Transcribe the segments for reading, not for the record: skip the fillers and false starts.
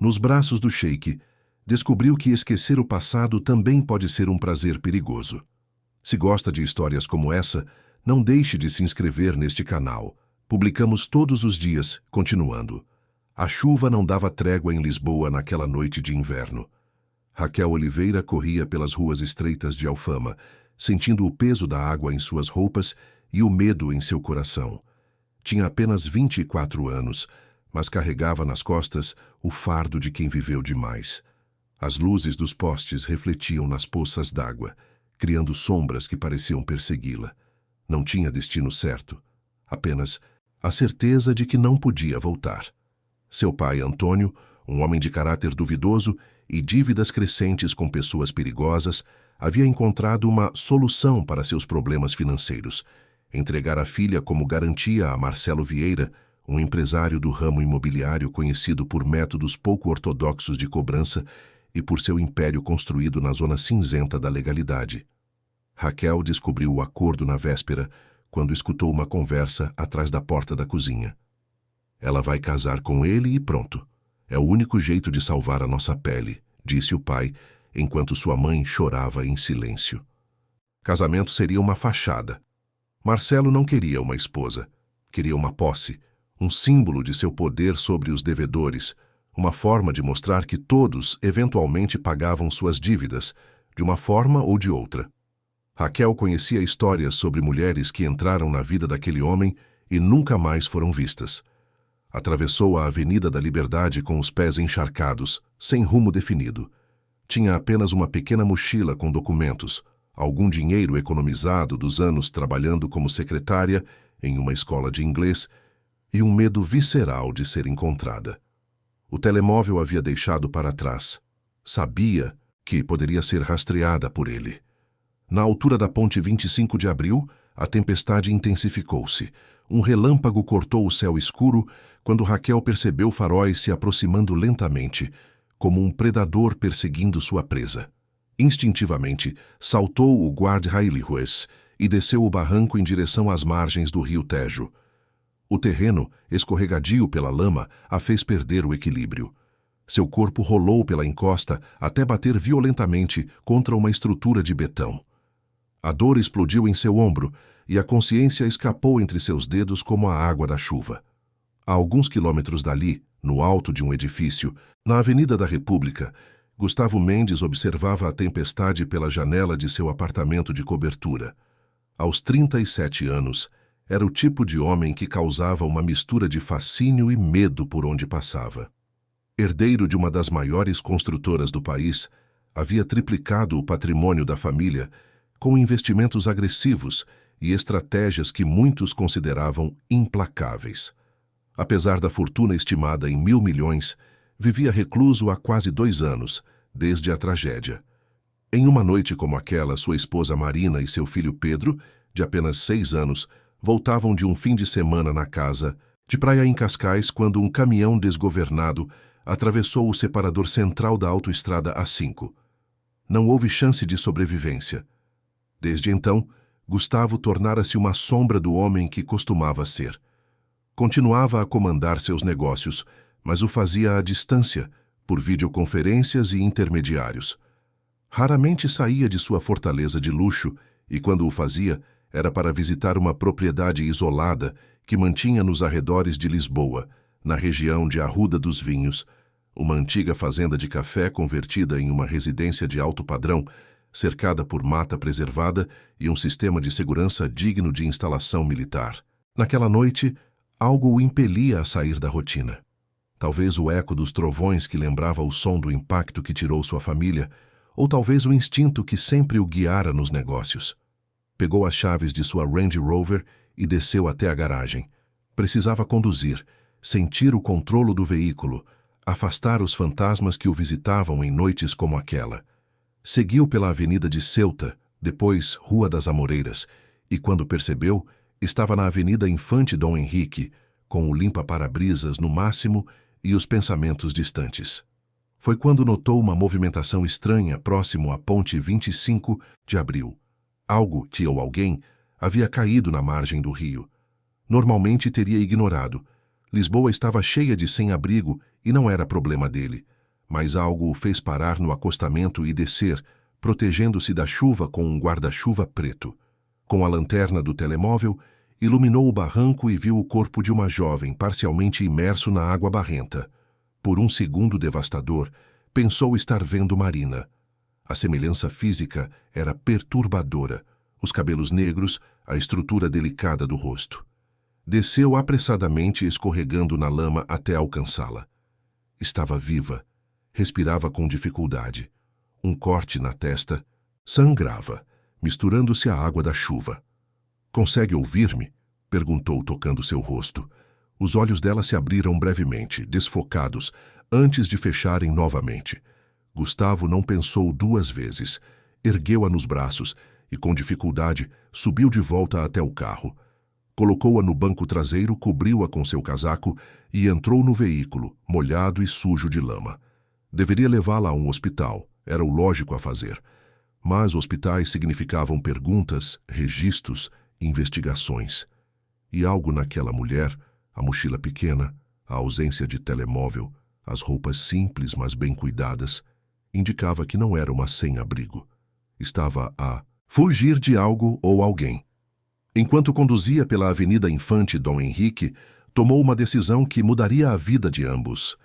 Nos braços do Sheik, descobriu que esquecer o passado também pode ser um prazer perigoso. Se gosta de histórias como essa, não deixe de se inscrever neste canal. Publicamos todos os dias, continuando. A chuva não dava trégua em Lisboa naquela noite de inverno. Raquel Oliveira corria pelas ruas estreitas de Alfama, sentindo o peso da água em suas roupas e o medo em seu coração. Tinha apenas 24 anos, mas carregava nas costas o fardo de quem viveu demais. As luzes dos postes refletiam nas poças d'água, criando sombras que pareciam persegui-la. Não tinha destino certo, apenas a certeza de que não podia voltar. Seu pai, Antônio, um homem de caráter duvidoso e dívidas crescentes com pessoas perigosas, havia encontrado uma solução para seus problemas financeiros: entregar a filha como garantia a Marcelo Vieira, um empresário do ramo imobiliário conhecido por métodos pouco ortodoxos de cobrança e por seu império construído na zona cinzenta da legalidade. Raquel descobriu o acordo na véspera, quando escutou uma conversa atrás da porta da cozinha. Ela vai casar com ele e pronto. É o único jeito de salvar a nossa pele, disse o pai, enquanto sua mãe chorava em silêncio. Casamento seria uma fachada. Marcelo não queria uma esposa. Queria uma posse, um símbolo de seu poder sobre os devedores, uma forma de mostrar que todos eventualmente pagavam suas dívidas, de uma forma ou de outra. Raquel conhecia histórias sobre mulheres que entraram na vida daquele homem e nunca mais foram vistas. Atravessou a Avenida da Liberdade com os pés encharcados, sem rumo definido. Tinha apenas uma pequena mochila com documentos, algum dinheiro economizado dos anos trabalhando como secretária em uma escola de inglês e um medo visceral de ser encontrada. O telemóvel havia deixado para trás. Sabia que poderia ser rastreada por ele. Na altura da ponte 25 de abril, a tempestade intensificou-se. Um relâmpago cortou o céu escuro quando Raquel percebeu faróis se aproximando lentamente, como um predador perseguindo sua presa. Instintivamente, saltou o guarda-railways e desceu o barranco em direção às margens do rio Tejo. O terreno, escorregadio pela lama, a fez perder o equilíbrio. Seu corpo rolou pela encosta até bater violentamente contra uma estrutura de betão. A dor explodiu em seu ombro e a consciência escapou entre seus dedos como a água da chuva. A alguns quilômetros dali, no alto de um edifício, na Avenida da República, Gustavo Mendes observava a tempestade pela janela de seu apartamento de cobertura. Aos 37 anos, era o tipo de homem que causava uma mistura de fascínio e medo por onde passava. Herdeiro de uma das maiores construtoras do país, havia triplicado o patrimônio da família com investimentos agressivos e estratégias que muitos consideravam implacáveis. Apesar da fortuna estimada em 1.000 milhões, vivia recluso há quase 2 anos, desde a tragédia. Em uma noite como aquela, sua esposa Marina e seu filho Pedro, de apenas 6 anos, voltavam de um fim de semana na casa de praia em Cascais quando um caminhão desgovernado atravessou o separador central da autoestrada A5. Não houve chance de sobrevivência. Desde então, Gustavo tornara-se uma sombra do homem que costumava ser. Continuava a comandar seus negócios, mas o fazia à distância, por videoconferências e intermediários. Raramente saía de sua fortaleza de luxo e, quando o fazia, era para visitar uma propriedade isolada que mantinha nos arredores de Lisboa, na região de Arruda dos Vinhos, uma antiga fazenda de café convertida em uma residência de alto padrão, cercada por mata preservada e um sistema de segurança digno de instalação militar. Naquela noite, algo o impelia a sair da rotina. Talvez o eco dos trovões que lembrava o som do impacto que tirou sua família, ou talvez o instinto que sempre o guiara nos negócios. Pegou as chaves de sua Range Rover e desceu até a garagem. Precisava conduzir, sentir o controlo do veículo, afastar os fantasmas que o visitavam em noites como aquela. Seguiu pela Avenida de Ceuta, depois Rua das Amoreiras, e quando percebeu, estava na Avenida Infante Dom Henrique, com o limpa-para-brisas no máximo e os pensamentos distantes. Foi quando notou uma movimentação estranha próximo à ponte 25 de abril. Algo ou alguém havia caído na margem do rio. Normalmente teria ignorado. Lisboa estava cheia de sem-abrigo e não era problema dele. mas algo o fez parar no acostamento e descer, protegendo-se da chuva com um guarda-chuva preto. Com a lanterna do telemóvel, iluminou o barranco e viu o corpo de uma jovem parcialmente imerso na água barrenta. Por um segundo devastador, pensou estar vendo Marina. A semelhança física era perturbadora, os cabelos negros, a estrutura delicada do rosto. Desceu apressadamente, escorregando na lama até alcançá-la. Estava viva, respirava com dificuldade. Um corte na testa sangrava, misturando-se à água da chuva. "Consegue ouvir-me?" perguntou, tocando seu rosto. Os olhos dela se abriram brevemente, desfocados, antes de fecharem novamente. Gustavo não pensou 2 vezes. Ergueu-a nos braços e, com dificuldade, subiu de volta até o carro. Colocou-a no banco traseiro, cobriu-a com seu casaco e entrou no veículo, molhado e sujo de lama. Deveria levá-la a um hospital, era o lógico a fazer. Mas hospitais significavam perguntas, registros, investigações. E algo naquela mulher, a mochila pequena, a ausência de telemóvel, as roupas simples mas bem cuidadas, indicava que não era uma sem-abrigo. Estava a fugir de algo ou alguém. Enquanto conduzia pela Avenida Infante Dom Henrique, tomou uma decisão que mudaria a vida de ambos.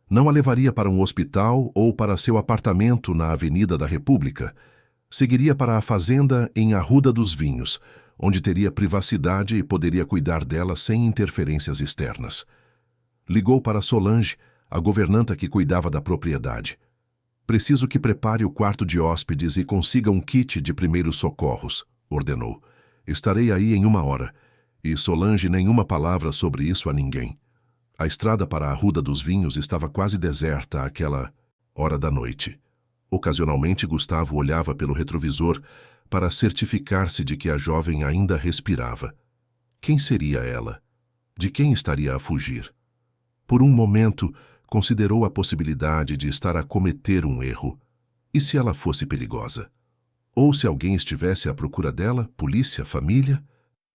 Não a levaria para um hospital ou para seu apartamento na Avenida da República. Seguiria para a fazenda em Arruda dos Vinhos, onde teria privacidade e poderia cuidar dela sem interferências externas. Ligou para Solange, a governanta que cuidava da propriedade. "Preciso que prepare o quarto de hóspedes e consiga um kit de primeiros socorros", ordenou. "Estarei aí em 1 hora." E Solange nenhuma palavra sobre isso a ninguém. A estrada para a Arruda dos Vinhos estava quase deserta àquela hora da noite. Ocasionalmente Gustavo olhava pelo retrovisor para certificar-se de que a jovem ainda respirava. Quem seria ela? De quem estaria a fugir? Por um momento, considerou a possibilidade de estar a cometer um erro. E se ela fosse perigosa? Ou se alguém estivesse à procura dela, polícia, família?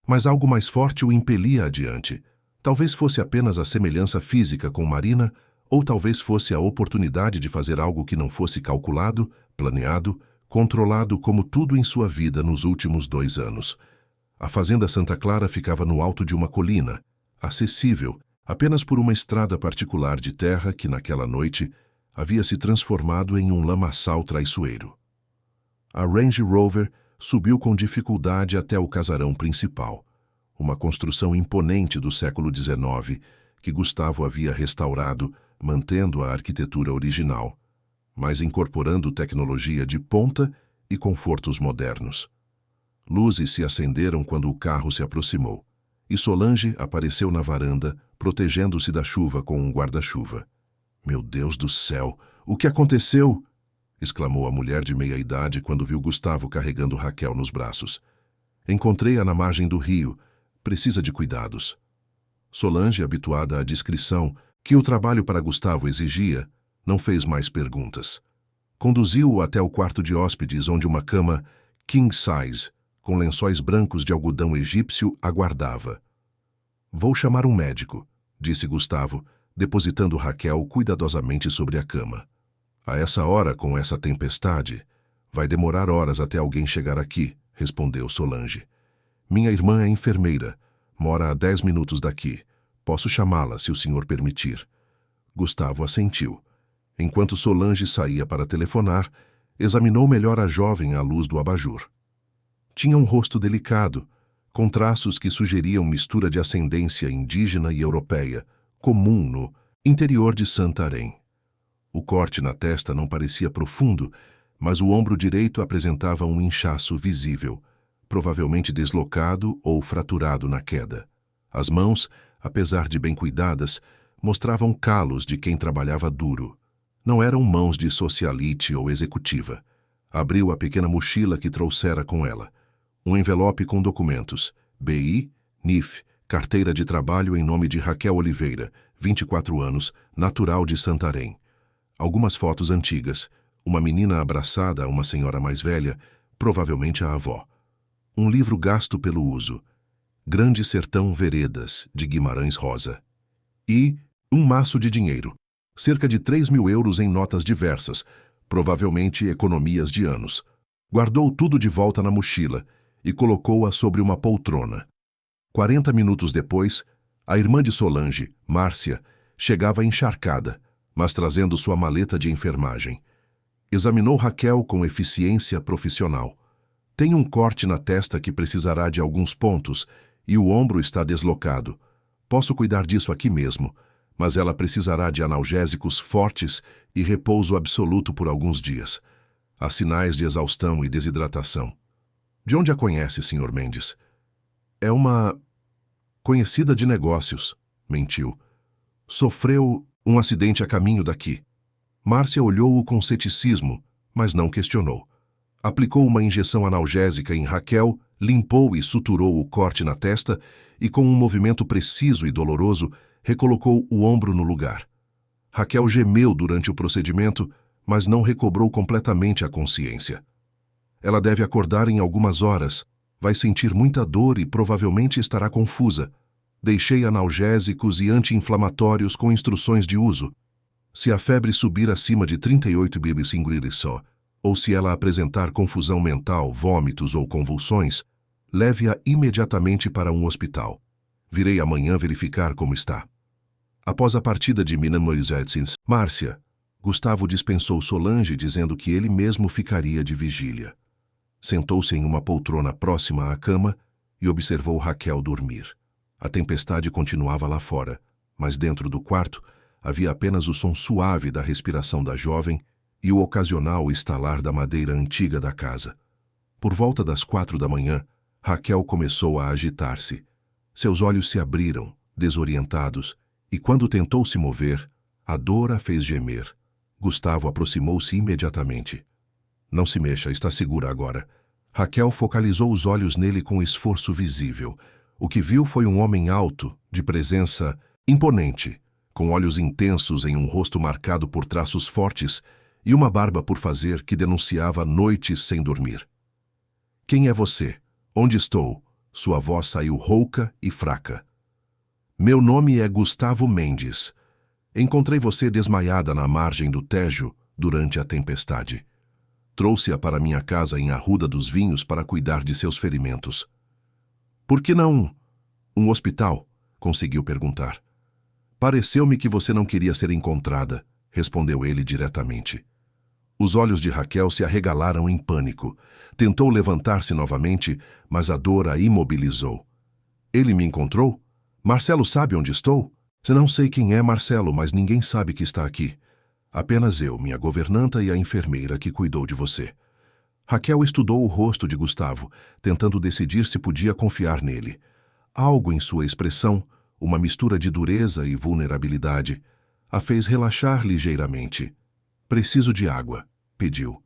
Mas algo mais forte o impelia adiante. Talvez fosse apenas a semelhança física com Marina, ou talvez fosse a oportunidade de fazer algo que não fosse calculado, planeado, controlado como tudo em sua vida nos últimos 2 anos. A fazenda Santa Clara ficava no alto de uma colina, acessível, apenas por uma estrada particular de terra que, naquela noite, havia se transformado em um lamaçal traiçoeiro. A Range Rover subiu com dificuldade até o casarão principal, uma construção imponente do século XIX que Gustavo havia restaurado, mantendo a arquitetura original, mas incorporando tecnologia de ponta e confortos modernos. Luzes se acenderam quando o carro se aproximou, e Solange apareceu na varanda, protegendo-se da chuva com um guarda-chuva. "Meu Deus do céu, o que aconteceu?" exclamou a mulher de meia-idade quando viu Gustavo carregando Raquel nos braços. "Encontrei-a na margem do rio. Precisa de cuidados." Solange, habituada à discrição que o trabalho para Gustavo exigia, não fez mais perguntas. Conduziu-o até o quarto de hóspedes, onde uma cama king size, com lençóis brancos de algodão egípcio, aguardava. "Vou chamar um médico", disse Gustavo, depositando Raquel cuidadosamente sobre a cama. "A essa hora, com essa tempestade, vai demorar horas até alguém chegar aqui", respondeu Solange. "Minha irmã é enfermeira, mora a 10 minutos daqui. Posso chamá-la, se o senhor permitir." Gustavo assentiu. Enquanto Solange saía para telefonar, examinou melhor a jovem à luz do abajur. Tinha um rosto delicado, com traços que sugeriam mistura de ascendência indígena e europeia, comum no interior de Santarém. O corte na testa não parecia profundo, mas o ombro direito apresentava um inchaço visível, provavelmente deslocado ou fraturado na queda. As mãos, apesar de bem cuidadas, mostravam calos de quem trabalhava duro. Não eram mãos de socialite ou executiva. Abriu a pequena mochila que trouxera com ela. Um envelope com documentos. BI, NIF, carteira de trabalho em nome de Raquel Oliveira, 24 anos, natural de Santarém. Algumas fotos antigas. Uma menina abraçada a uma senhora mais velha, provavelmente a avó. Um livro gasto pelo uso. Grande Sertão Veredas, de Guimarães Rosa. E um maço de dinheiro. Cerca de 3.000 euros em notas diversas, provavelmente economias de anos. Guardou tudo de volta na mochila e colocou-a sobre uma poltrona. 40 minutos depois, a irmã de Solange, Márcia, chegava encharcada, mas trazendo sua maleta de enfermagem. Examinou Raquel com eficiência profissional. Tem um corte na testa que precisará de alguns pontos e o ombro está deslocado. Posso cuidar disso aqui mesmo, mas ela precisará de analgésicos fortes e repouso absoluto por alguns dias. Há sinais de exaustão e desidratação. De onde a conhece, Sr. Mendes? É uma conhecida de negócios, mentiu. Sofreu um acidente a caminho daqui. Márcia olhou-o com ceticismo, mas não questionou. Aplicou uma injeção analgésica em Raquel, limpou e suturou o corte na testa e, com um movimento preciso e doloroso, recolocou o ombro no lugar. Raquel gemeu durante o procedimento, mas não recobrou completamente a consciência. Ela deve acordar em algumas horas, vai sentir muita dor e provavelmente estará confusa. Deixei analgésicos e anti-inflamatórios com instruções de uso. Se a febre subir acima de 38 bbc só, ou se ela apresentar confusão mental, vômitos ou convulsões, leve-a imediatamente para um hospital. Virei amanhã verificar como está. Após a partida de Minamorizetzins, Márcia, Gustavo dispensou Solange dizendo que ele mesmo ficaria de vigília. Sentou-se em uma poltrona próxima à cama e observou Raquel dormir. A tempestade continuava lá fora, mas dentro do quarto havia apenas o som suave da respiração da jovem e o ocasional estalar da madeira antiga da casa. Por volta das 4 da manhã, Raquel começou a agitar-se. Seus olhos se abriram, desorientados, e quando tentou se mover, a dor a fez gemer. Gustavo aproximou-se imediatamente. Não se mexa, está segura agora. Raquel focalizou os olhos nele com esforço visível. O que viu foi um homem alto, de presença imponente, com olhos intensos em um rosto marcado por traços fortes e uma barba por fazer que denunciava noites sem dormir. Quem é você? Onde estou? Sua voz saiu rouca e fraca. Meu nome é Gustavo Mendes. Encontrei você desmaiada na margem do Tejo durante a tempestade. Trouxe-a para minha casa em Arruda dos Vinhos para cuidar de seus ferimentos. Por que não um hospital? Conseguiu perguntar. Pareceu-me que você não queria ser encontrada, respondeu ele diretamente. Os olhos de Raquel se arregalaram em pânico. Tentou levantar-se novamente, mas a dor a imobilizou. Ele me encontrou? Marcelo sabe onde estou? Não sei quem é Marcelo, mas ninguém sabe que está aqui. Apenas eu, minha governanta e a enfermeira que cuidou de você. Raquel estudou o rosto de Gustavo, tentando decidir se podia confiar nele. Algo em sua expressão, uma mistura de dureza e vulnerabilidade, a fez relaxar ligeiramente. Preciso de água, pediu.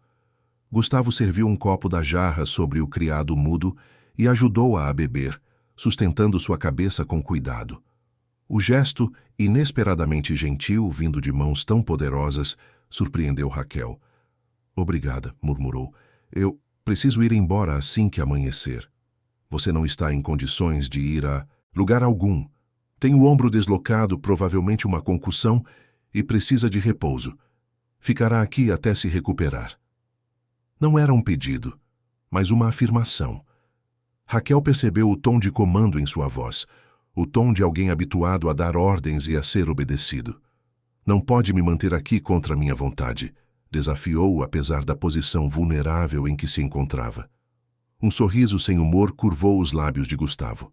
Gustavo serviu um copo da jarra sobre o criado mudo e ajudou-a a beber, sustentando sua cabeça com cuidado. O gesto, inesperadamente gentil, vindo de mãos tão poderosas, surpreendeu Raquel. Obrigada, murmurou. Eu preciso ir embora assim que amanhecer. Você não está em condições de ir a lugar algum. Tem o ombro deslocado, provavelmente uma concussão, e precisa de repouso. Ficará aqui até se recuperar. Não era um pedido, mas uma afirmação. Raquel percebeu o tom de comando em sua voz, o tom de alguém habituado a dar ordens e a ser obedecido. Não pode me manter aqui contra minha vontade, desafiou-o apesar da posição vulnerável em que se encontrava. Um sorriso sem humor curvou os lábios de Gustavo.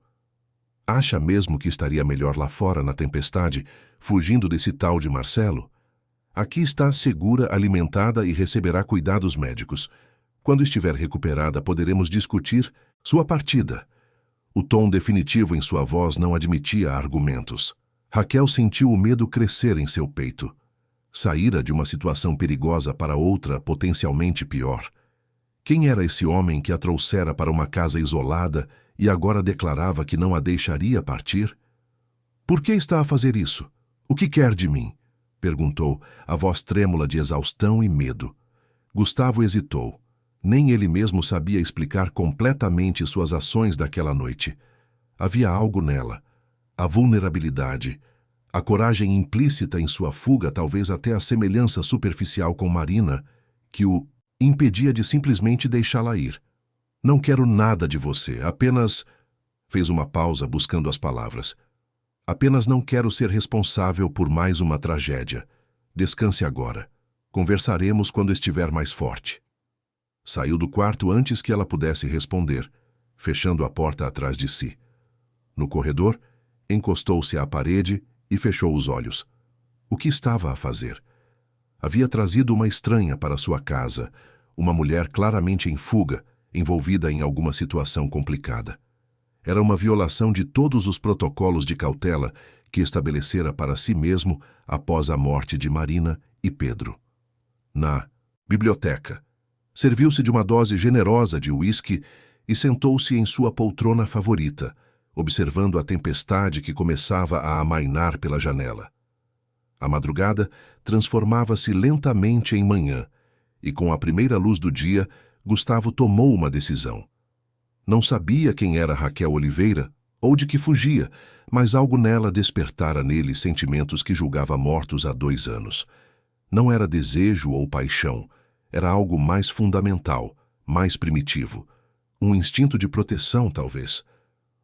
Acha mesmo que estaria melhor lá fora na tempestade, fugindo desse tal de Marcelo? Aqui está segura, alimentada e receberá cuidados médicos. Quando estiver recuperada, poderemos discutir sua partida. O tom definitivo em sua voz não admitia argumentos. Raquel sentiu o medo crescer em seu peito. Saíra de uma situação perigosa para outra potencialmente pior. Quem era esse homem que a trouxera para uma casa isolada e agora declarava que não a deixaria partir? Por que está a fazer isso? O que quer de mim? Perguntou, a voz trêmula de exaustão e medo. Gustavo hesitou. Nem ele mesmo sabia explicar completamente suas ações daquela noite. Havia algo nela. A vulnerabilidade, A coragem implícita em sua fuga, talvez até a semelhança superficial com Marina, que o impedia de simplesmente deixá-la ir. Não quero nada de você, apenas... Fez uma pausa buscando as palavras. Apenas não quero ser responsável por mais uma tragédia. Descanse agora. Conversaremos quando estiver mais forte. Saiu do quarto antes que ela pudesse responder, fechando a porta atrás de si. No corredor, encostou-se à parede e fechou os olhos. O que estava a fazer? Havia trazido uma estranha para sua casa, uma mulher claramente em fuga, envolvida em alguma situação complicada. Era uma violação de todos os protocolos de cautela que estabelecera para si mesmo após a morte de Marina e Pedro. Na biblioteca, serviu-se de uma dose generosa de uísque e sentou-se em sua poltrona favorita, observando a tempestade que começava a amainar pela janela. A madrugada transformava-se lentamente em manhã, e com a primeira luz do dia, Gustavo tomou uma decisão. Não sabia quem era Raquel Oliveira ou de que fugia, mas algo nela despertara nele sentimentos que julgava mortos há 2 anos. Não era desejo ou paixão, era algo mais fundamental, mais primitivo. Um instinto de proteção, talvez.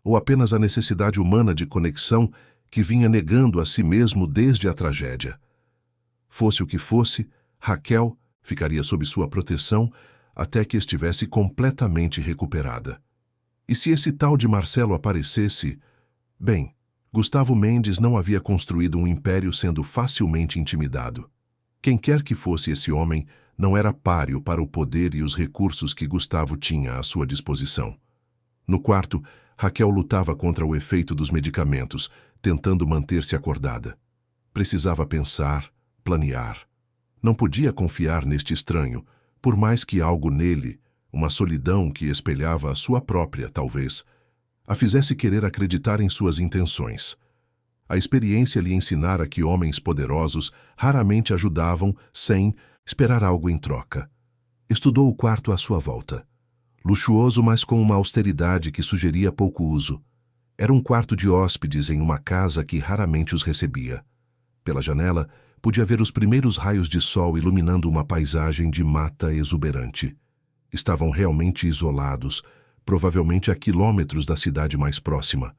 Ou apenas a necessidade humana de conexão que vinha negando a si mesmo desde a tragédia. Fosse o que fosse, Raquel ficaria sob sua proteção até que estivesse completamente recuperada. E se esse tal de Marcelo aparecesse... Bem, Gustavo Mendes não havia construído um império sendo facilmente intimidado. Quem quer que fosse esse homem, não era páreo para o poder e os recursos que Gustavo tinha à sua disposição. No quarto, Raquel lutava contra o efeito dos medicamentos, tentando manter-se acordada. Precisava pensar, planear. Não podia confiar neste estranho, por mais que algo nele, uma solidão que espelhava a sua própria, talvez, a fizesse querer acreditar em suas intenções. A experiência lhe ensinara que homens poderosos raramente ajudavam sem esperar algo em troca. Estudou o quarto à sua volta. Luxuoso, mas com uma austeridade que sugeria pouco uso. Era um quarto de hóspedes em uma casa que raramente os recebia. Pela janela, podia ver os primeiros raios de sol iluminando uma paisagem de mata exuberante. Estavam realmente isolados, provavelmente a quilômetros da cidade mais próxima.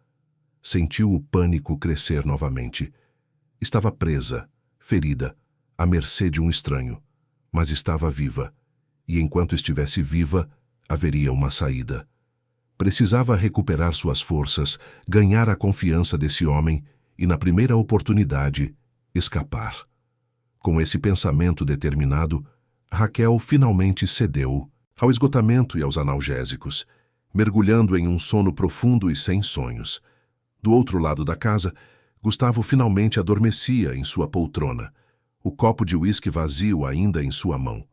Sentiu o pânico crescer novamente. Estava presa, ferida, à mercê de um estranho, mas estava viva, e enquanto estivesse viva, haveria uma saída. Precisava recuperar suas forças, ganhar a confiança desse homem e, na primeira oportunidade, escapar. Com esse pensamento determinado, Raquel finalmente cedeu ao esgotamento e aos analgésicos, mergulhando em um sono profundo e sem sonhos. Do outro lado da casa, Gustavo finalmente adormecia em sua poltrona, o copo de uísque vazio ainda em sua mão.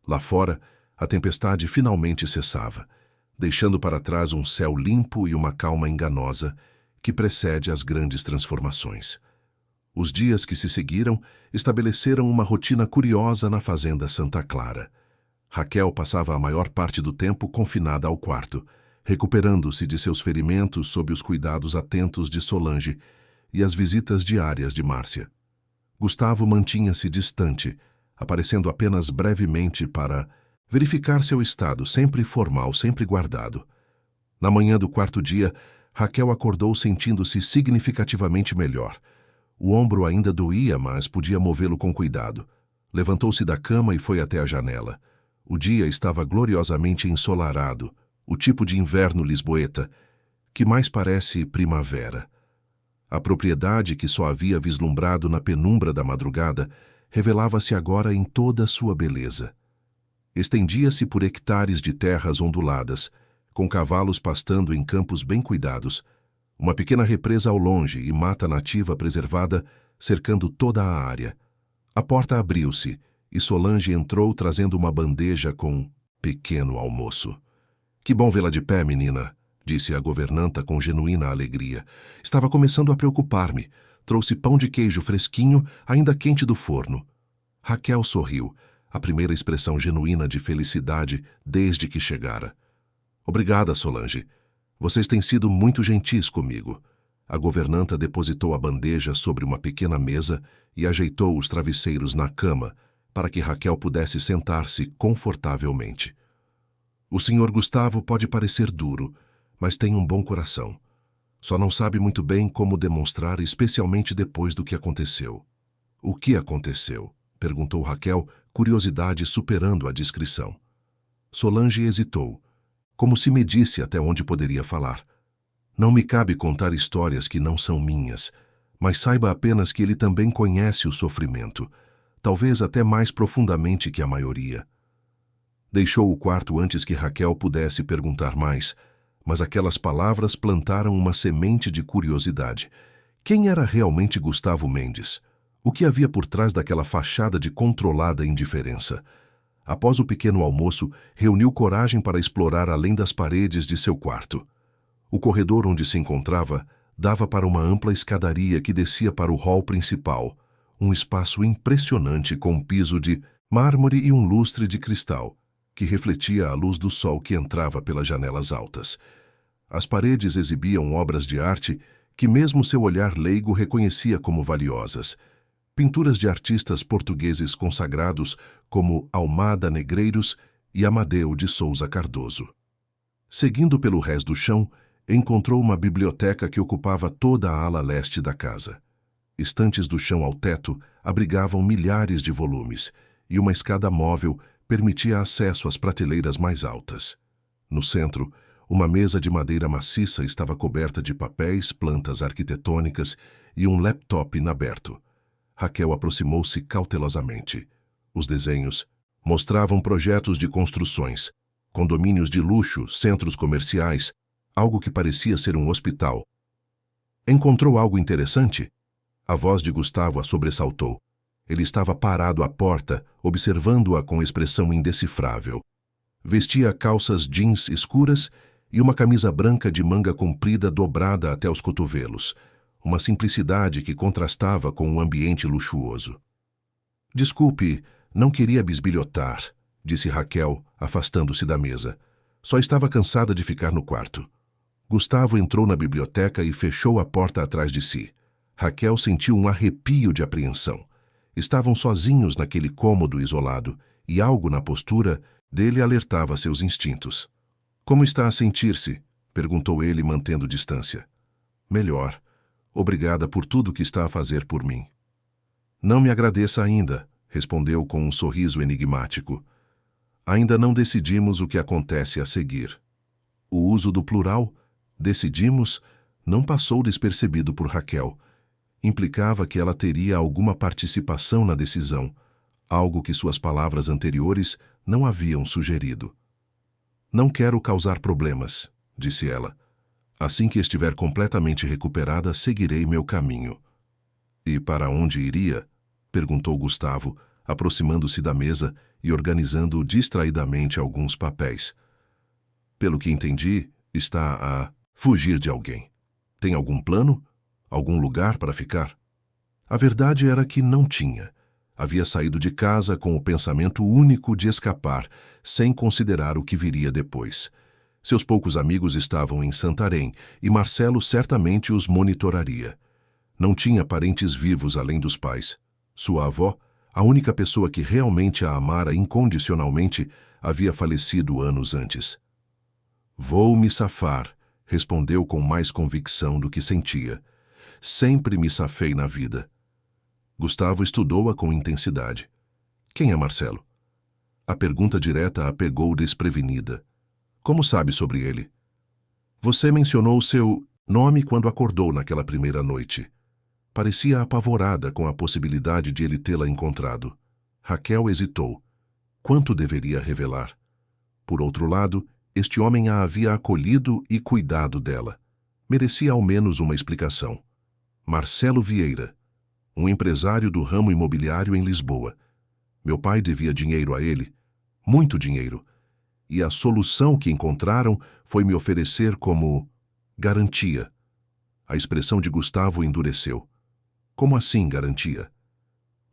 Lá fora, a tempestade finalmente cessava, deixando para trás um céu limpo e uma calma enganosa que precede as grandes transformações. Os dias que se seguiram estabeleceram uma rotina curiosa na fazenda Santa Clara. Raquel passava a maior parte do tempo confinada ao quarto, recuperando-se de seus ferimentos sob os cuidados atentos de Solange e as visitas diárias de Márcia. Gustavo mantinha-se distante, aparecendo apenas brevemente para verificar seu estado, sempre formal, sempre guardado. Na manhã do 4º dia, Raquel acordou sentindo-se significativamente melhor. O ombro ainda doía, mas podia movê-lo com cuidado. Levantou-se da cama e foi até a janela. O dia estava gloriosamente ensolarado, o tipo de inverno lisboeta, que mais parece primavera. A propriedade que só havia vislumbrado na penumbra da madrugada revelava-se agora em toda a sua beleza. Estendia-se por hectares de terras onduladas, com cavalos pastando em campos bem cuidados, uma pequena represa ao longe e mata nativa preservada cercando toda a área. A porta abriu-se e Solange entrou trazendo uma bandeja com pequeno almoço. "Que bom vê-la de pé, menina", disse a governanta com genuína alegria. "Estava começando a preocupar-me. Trouxe pão de queijo fresquinho, ainda quente do forno." Raquel sorriu, a primeira expressão genuína de felicidade desde que chegara. "Obrigada, Solange. Vocês têm sido muito gentis comigo." A governanta depositou a bandeja sobre uma pequena mesa e ajeitou os travesseiros na cama para que Raquel pudesse sentar-se confortavelmente. O Sr. Gustavo pode parecer duro, mas tem um bom coração. Só não sabe muito bem como demonstrar, especialmente depois do que aconteceu. O que aconteceu? Perguntou Raquel, curiosidade superando a discrição. Solange hesitou, como se medisse até onde poderia falar. Não me cabe contar histórias que não são minhas, mas saiba apenas que ele também conhece o sofrimento, talvez até mais profundamente que a maioria. Deixou o quarto antes que Raquel pudesse perguntar mais, mas aquelas palavras plantaram uma semente de curiosidade. Quem era realmente Gustavo Mendes? O que havia por trás daquela fachada de controlada indiferença? Após o pequeno almoço, reuniu coragem para explorar além das paredes de seu quarto. O corredor onde se encontrava dava para uma ampla escadaria que descia para o hall principal, um espaço impressionante com um piso de mármore e um lustre de cristal, que refletia a luz do sol que entrava pelas janelas altas. As paredes exibiam obras de arte que mesmo seu olhar leigo reconhecia como valiosas. Pinturas de artistas portugueses consagrados como Almada Negreiros e Amadeu de Souza Cardoso. Seguindo pelo rés do chão, encontrou uma biblioteca que ocupava toda a ala leste da casa. Estantes do chão ao teto abrigavam milhares de volumes, e uma escada móvel permitia acesso às prateleiras mais altas. No centro, uma mesa de madeira maciça estava coberta de papéis, plantas arquitetônicas e um laptop inaberto. Raquel aproximou-se cautelosamente. Os desenhos mostravam projetos de construções, condomínios de luxo, centros comerciais, algo que parecia ser um hospital. Encontrou algo interessante? A voz de Gustavo a sobressaltou. Ele estava parado à porta, observando-a com expressão indecifrável. Vestia calças jeans escuras e uma camisa branca de manga comprida dobrada até os cotovelos, uma simplicidade que contrastava com o ambiente luxuoso. Desculpe, não queria bisbilhotar, disse Raquel, afastando-se da mesa. Só estava cansada de ficar no quarto. Gustavo entrou na biblioteca e fechou a porta atrás de si. Raquel sentiu um arrepio de apreensão. Estavam sozinhos naquele cômodo isolado, e algo na postura dele alertava seus instintos. Como está a sentir-se? Perguntou ele, mantendo distância. Melhor. Obrigada por tudo que está a fazer por mim. Não me agradeça ainda, respondeu com um sorriso enigmático. Ainda não decidimos o que acontece a seguir. O uso do plural, decidimos, não passou despercebido por Raquel. Implicava que ela teria alguma participação na decisão, algo que suas palavras anteriores não haviam sugerido. Não quero causar problemas, disse ela. Assim que estiver completamente recuperada, seguirei meu caminho. E para onde iria? Perguntou Gustavo, aproximando-se da mesa e organizando distraidamente alguns papéis. Pelo que entendi, está a fugir de alguém. Tem algum plano? Algum lugar para ficar? A verdade era que não tinha. Havia saído de casa com o pensamento único de escapar, sem considerar o que viria depois. Seus poucos amigos estavam em Santarém e Marcelo certamente os monitoraria. Não tinha parentes vivos além dos pais. Sua avó, a única pessoa que realmente a amara incondicionalmente, havia falecido anos antes. Vou me safar, respondeu com mais convicção do que sentia. Sempre me safei na vida. Gustavo estudou-a com intensidade. Quem é Marcelo? A pergunta direta a pegou desprevenida. Como sabe sobre ele? Você mencionou seu nome quando acordou naquela primeira noite. Parecia apavorada com a possibilidade de ele tê-la encontrado. Raquel hesitou. Quanto deveria revelar? Por outro lado, este homem a havia acolhido e cuidado dela. Merecia ao menos uma explicação. Marcelo Vieira, um empresário do ramo imobiliário em Lisboa. Meu pai devia dinheiro a ele, muito dinheiro, e a solução que encontraram foi me oferecer como garantia. A expressão de Gustavo endureceu. Como assim garantia?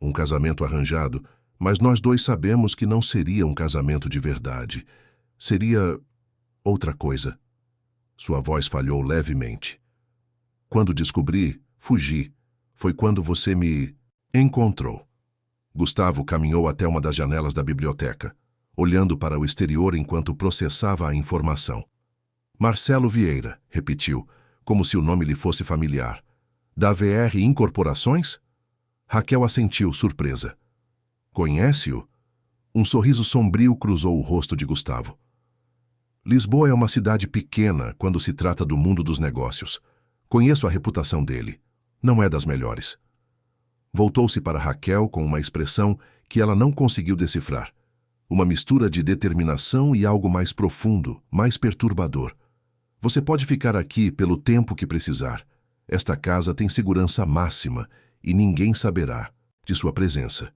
Um casamento arranjado, mas nós dois sabemos que não seria um casamento de verdade. Seria outra coisa. Sua voz falhou levemente. Quando descobri, fugi. Foi quando você me encontrou. Gustavo caminhou até uma das janelas da biblioteca, olhando para o exterior enquanto processava a informação. Marcelo Vieira, repetiu, como se o nome lhe fosse familiar. Da VR Incorporações? Raquel assentiu, surpresa. Conhece-o? Um sorriso sombrio cruzou o rosto de Gustavo. Lisboa é uma cidade pequena quando se trata do mundo dos negócios. Conheço a reputação dele. Não é das melhores. Voltou-se para Raquel com uma expressão que ela não conseguiu decifrar. Uma mistura de determinação e algo mais profundo, mais perturbador. Você pode ficar aqui pelo tempo que precisar. Esta casa tem segurança máxima e ninguém saberá de sua presença.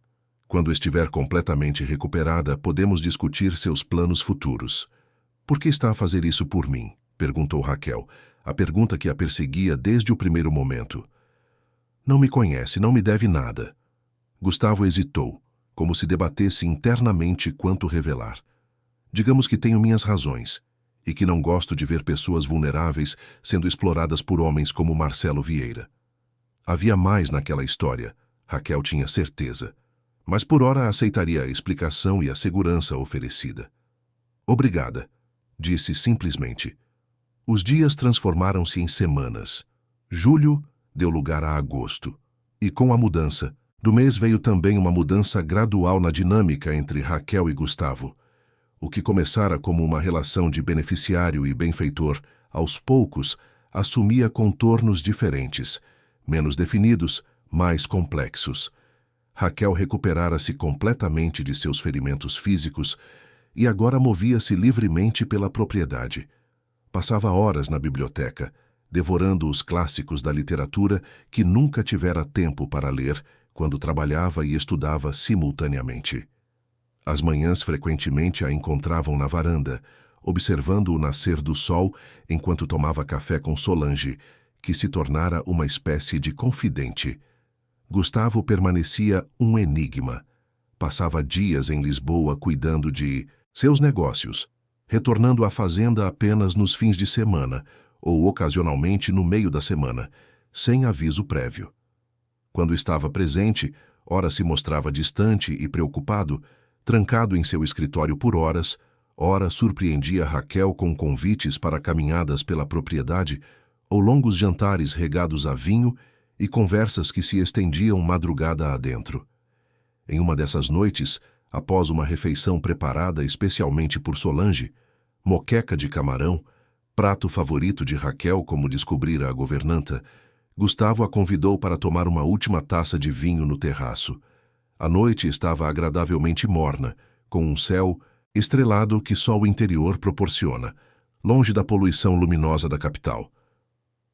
Quando estiver completamente recuperada, podemos discutir seus planos futuros. Por que está a fazer isso por mim? Perguntou Raquel, a pergunta que a perseguia desde o primeiro momento. Não me conhece, não me deve nada. Gustavo hesitou, como se debatesse internamente quanto revelar. Digamos que tenho minhas razões, e que não gosto de ver pessoas vulneráveis sendo exploradas por homens como Marcelo Vieira. Havia mais naquela história, Raquel tinha certeza, mas por ora aceitaria a explicação e a segurança oferecida. Obrigada, disse simplesmente. Os dias transformaram-se em semanas. Julho deu lugar a agosto, e com a mudança, do mês veio também uma mudança gradual na dinâmica entre Raquel e Gustavo. O que começara como uma relação de beneficiário e benfeitor, aos poucos, assumia contornos diferentes, menos definidos, mais complexos. Raquel recuperara-se completamente de seus ferimentos físicos e agora movia-se livremente pela propriedade. Passava horas na biblioteca, devorando os clássicos da literatura que nunca tivera tempo para ler quando trabalhava e estudava simultaneamente. As manhãs frequentemente a encontravam na varanda, observando o nascer do sol enquanto tomava café com Solange, que se tornara uma espécie de confidente. Gustavo permanecia um enigma. Passava dias em Lisboa cuidando de seus negócios, retornando à fazenda apenas nos fins de semana ou ocasionalmente no meio da semana, sem aviso prévio. Quando estava presente, ora se mostrava distante e preocupado, trancado em seu escritório por horas, ora surpreendia Raquel com convites para caminhadas pela propriedade ou longos jantares regados a vinho e conversas que se estendiam madrugada adentro. Em uma dessas noites, após uma refeição preparada especialmente por Solange, moqueca de camarão, prato favorito de Raquel como descobrira a governanta, Gustavo a convidou para tomar uma última taça de vinho no terraço. A noite estava agradavelmente morna, com um céu estrelado que só o interior proporciona, longe da poluição luminosa da capital.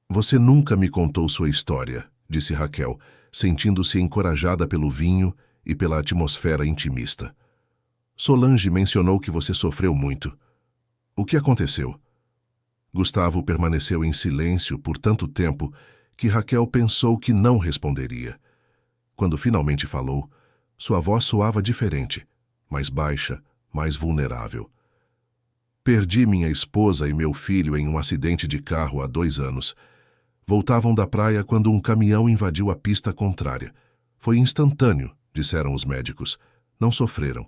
Você nunca me contou sua história, disse Raquel, sentindo-se encorajada pelo vinho e pela atmosfera intimista. Solange mencionou que você sofreu muito. O que aconteceu? Gustavo permaneceu em silêncio por tanto tempo que Raquel pensou que não responderia. Quando finalmente falou, sua voz soava diferente, mais baixa, mais vulnerável. Perdi minha esposa e meu filho em um acidente de carro há 2 anos. Voltavam da praia quando um caminhão invadiu a pista contrária. Foi instantâneo, disseram os médicos. Não sofreram.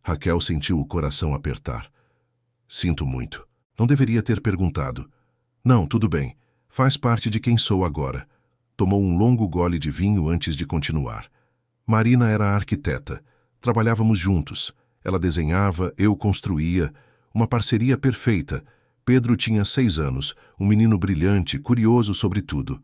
Raquel sentiu o coração apertar. Sinto muito. Não deveria ter perguntado. Não, tudo bem. Faz parte de quem sou agora. Tomou um longo gole de vinho antes de continuar. Marina era arquiteta. Trabalhávamos juntos. Ela desenhava, eu construía. Uma parceria perfeita. Pedro tinha 6 anos, um menino brilhante, curioso sobre tudo.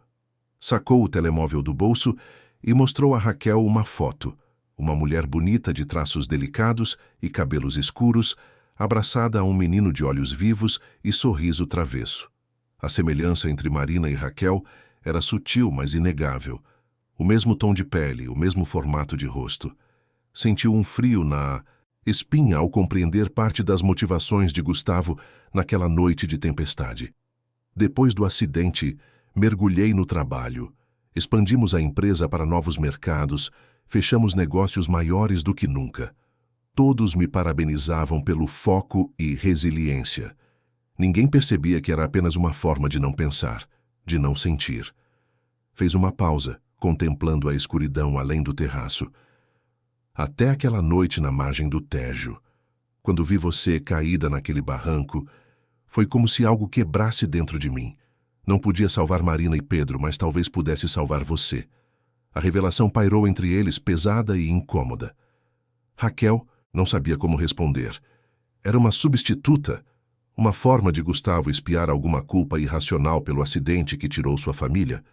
Sacou o telemóvel do bolso e mostrou a Raquel uma foto. Uma mulher bonita de traços delicados e cabelos escuros, abraçada a um menino de olhos vivos e sorriso travesso. A semelhança entre Marina e Raquel era sutil, mas inegável. O mesmo tom de pele, o mesmo formato de rosto. Sentiu um frio na espinha ao compreender parte das motivações de Gustavo naquela noite de tempestade. Depois do acidente, mergulhei no trabalho. Expandimos a empresa para novos mercados, fechamos negócios maiores do que nunca. Todos me parabenizavam pelo foco e resiliência. Ninguém percebia que era apenas uma forma de não pensar, de não sentir. Fez uma pausa, contemplando a escuridão além do terraço. Até aquela noite na margem do Tejo, quando vi você caída naquele barranco, foi como se algo quebrasse dentro de mim. Não podia salvar Marina e Pedro, mas talvez pudesse salvar você. A revelação pairou entre eles, pesada e incômoda. Raquel não sabia como responder. Era uma substituta, uma forma de Gustavo espiar alguma culpa irracional pelo acidente que tirou sua família.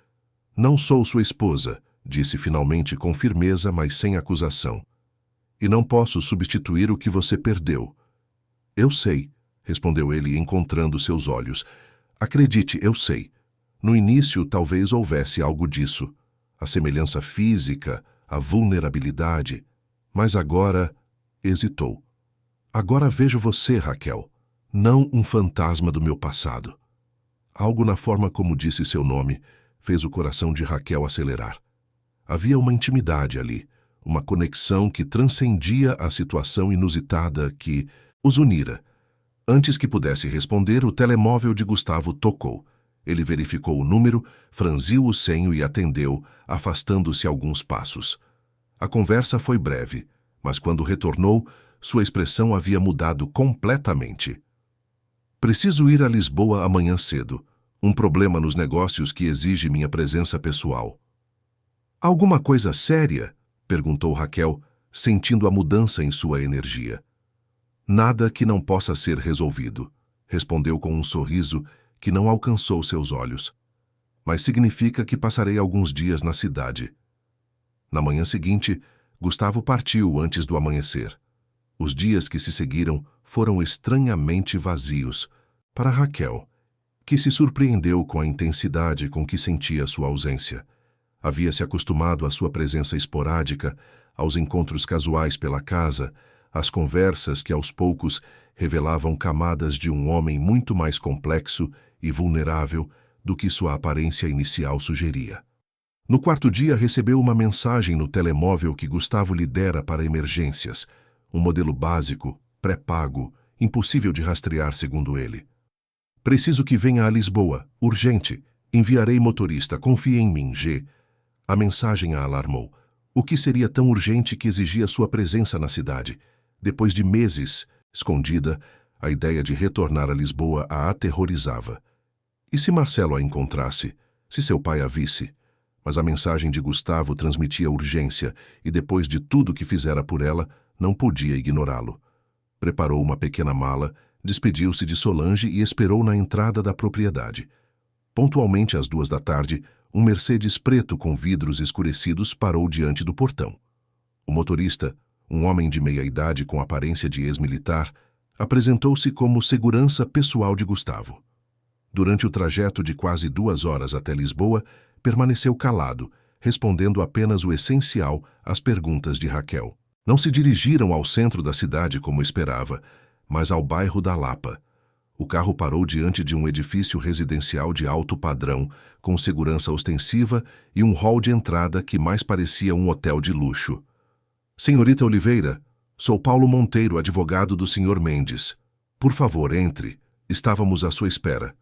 Não sou sua esposa, disse finalmente com firmeza, mas sem acusação. E não posso substituir o que você perdeu. Eu sei, respondeu ele, encontrando seus olhos. Acredite, eu sei. No início, talvez houvesse algo disso. A semelhança física, a vulnerabilidade. Mas agora, hesitou. Agora vejo você, Raquel, não um fantasma do meu passado. Algo na forma como disse seu nome fez o coração de Raquel acelerar. Havia uma intimidade ali, uma conexão que transcendia a situação inusitada que os unira. Antes que pudesse responder, o telemóvel de Gustavo tocou. Ele verificou o número, franziu o senho e atendeu, afastando-se alguns passos. A conversa foi breve, mas quando retornou, sua expressão havia mudado completamente. Preciso ir a Lisboa amanhã cedo. Um problema nos negócios que exige minha presença pessoal. Alguma coisa séria? Perguntou Raquel, sentindo a mudança em sua energia. Nada que não possa ser resolvido, respondeu com um sorriso que não alcançou seus olhos. Mas significa que passarei alguns dias na cidade. Na manhã seguinte, Gustavo partiu antes do amanhecer. Os dias que se seguiram foram estranhamente vazios para Raquel, que se surpreendeu com a intensidade com que sentia sua ausência. Havia se acostumado à sua presença esporádica, aos encontros casuais pela casa, às conversas que aos poucos revelavam camadas de um homem muito mais complexo e vulnerável do que sua aparência inicial sugeria. No quarto dia recebeu uma mensagem no telemóvel que Gustavo lhe dera para emergências, um modelo básico, pré-pago, impossível de rastrear segundo ele. Preciso que venha a Lisboa, urgente. Enviarei motorista, confie em mim, G. A mensagem a alarmou. O que seria tão urgente que exigia sua presença na cidade? Depois de meses, escondida, a ideia de retornar a Lisboa a aterrorizava. E se Marcelo a encontrasse? Se seu pai a visse? Mas a mensagem de Gustavo transmitia urgência e, depois de tudo que fizera por ela, não podia ignorá-lo. Preparou uma pequena mala, despediu-se de Solange e esperou na entrada da propriedade. Pontualmente às 14h, um Mercedes preto com vidros escurecidos parou diante do portão. O motorista, um homem de meia-idade com aparência de ex-militar, apresentou-se como segurança pessoal de Gustavo. Durante o trajeto de quase 2 horas até Lisboa, permaneceu calado, respondendo apenas o essencial às perguntas de Raquel. Não se dirigiram ao centro da cidade como esperava, mas ao bairro da Lapa. O carro parou diante de um edifício residencial de alto padrão, com segurança ostensiva e um hall de entrada que mais parecia um hotel de luxo. Senhorita Oliveira, sou Paulo Monteiro, advogado do Sr. Mendes. Por favor, entre. Estávamos à sua espera.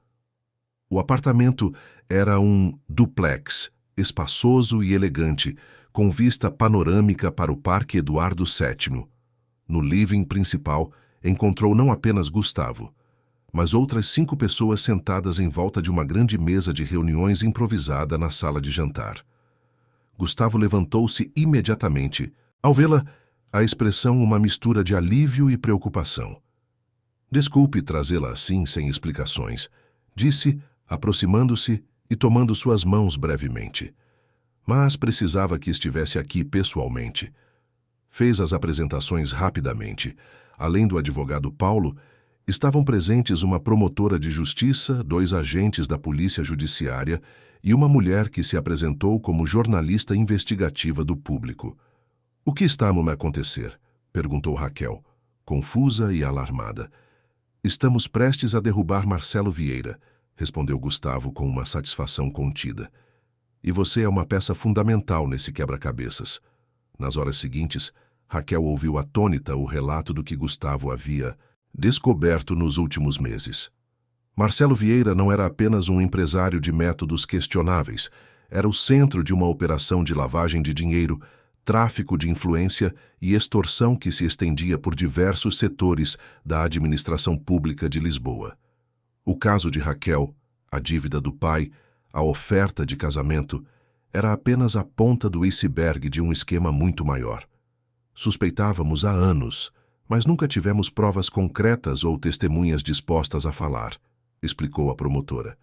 O apartamento era um duplex, espaçoso e elegante, com vista panorâmica para o Parque Eduardo VII. No living principal, encontrou não apenas Gustavo, mas outras 5 pessoas sentadas em volta de uma grande mesa de reuniões improvisada na sala de jantar. Gustavo levantou-se imediatamente. Ao vê-la, a expressão uma mistura de alívio e preocupação. Desculpe trazê-la assim, sem explicações, disse, aproximando-se e tomando suas mãos brevemente. Mas precisava que estivesse aqui pessoalmente. Fez as apresentações rapidamente. Além do advogado Paulo, estavam presentes uma promotora de justiça, 2 agentes da polícia judiciária e uma mulher que se apresentou como jornalista investigativa do Público. O que está a acontecer? Perguntou Raquel, confusa e alarmada. Estamos prestes a derrubar Marcelo Vieira, respondeu Gustavo com uma satisfação contida. E você é uma peça fundamental nesse quebra-cabeças. Nas horas seguintes, Raquel ouviu atônita o relato do que Gustavo havia descoberto nos últimos meses. Marcelo Vieira não era apenas um empresário de métodos questionáveis, era o centro de uma operação de lavagem de dinheiro, tráfico de influência e extorsão que se estendia por diversos setores da administração pública de Lisboa. O caso de Raquel, a dívida do pai, a oferta de casamento, era apenas a ponta do iceberg de um esquema muito maior. Suspeitávamos há anos, mas nunca tivemos provas concretas ou testemunhas dispostas a falar, explicou a promotora.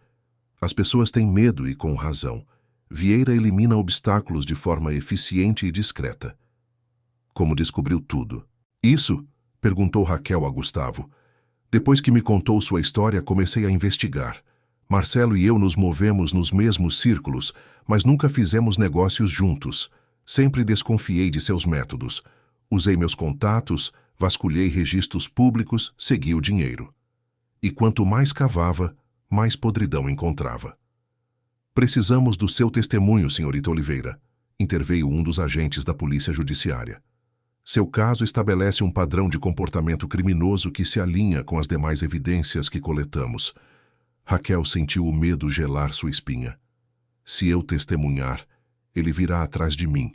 As pessoas têm medo e com razão. Vieira elimina obstáculos de forma eficiente e discreta. Como descobriu tudo? Isso? Perguntou Raquel a Gustavo. Depois que me contou sua história, comecei a investigar. Marcelo e eu nos movemos nos mesmos círculos, mas nunca fizemos negócios juntos. Sempre desconfiei de seus métodos. Usei meus contatos, vasculhei registros públicos, segui o dinheiro. E quanto mais cavava, mais podridão encontrava. Precisamos do seu testemunho, senhorita Oliveira, interveio um dos agentes da Polícia Judiciária. Seu caso estabelece um padrão de comportamento criminoso que se alinha com as demais evidências que coletamos. Raquel sentiu o medo gelar sua espinha. Se eu testemunhar, ele virá atrás de mim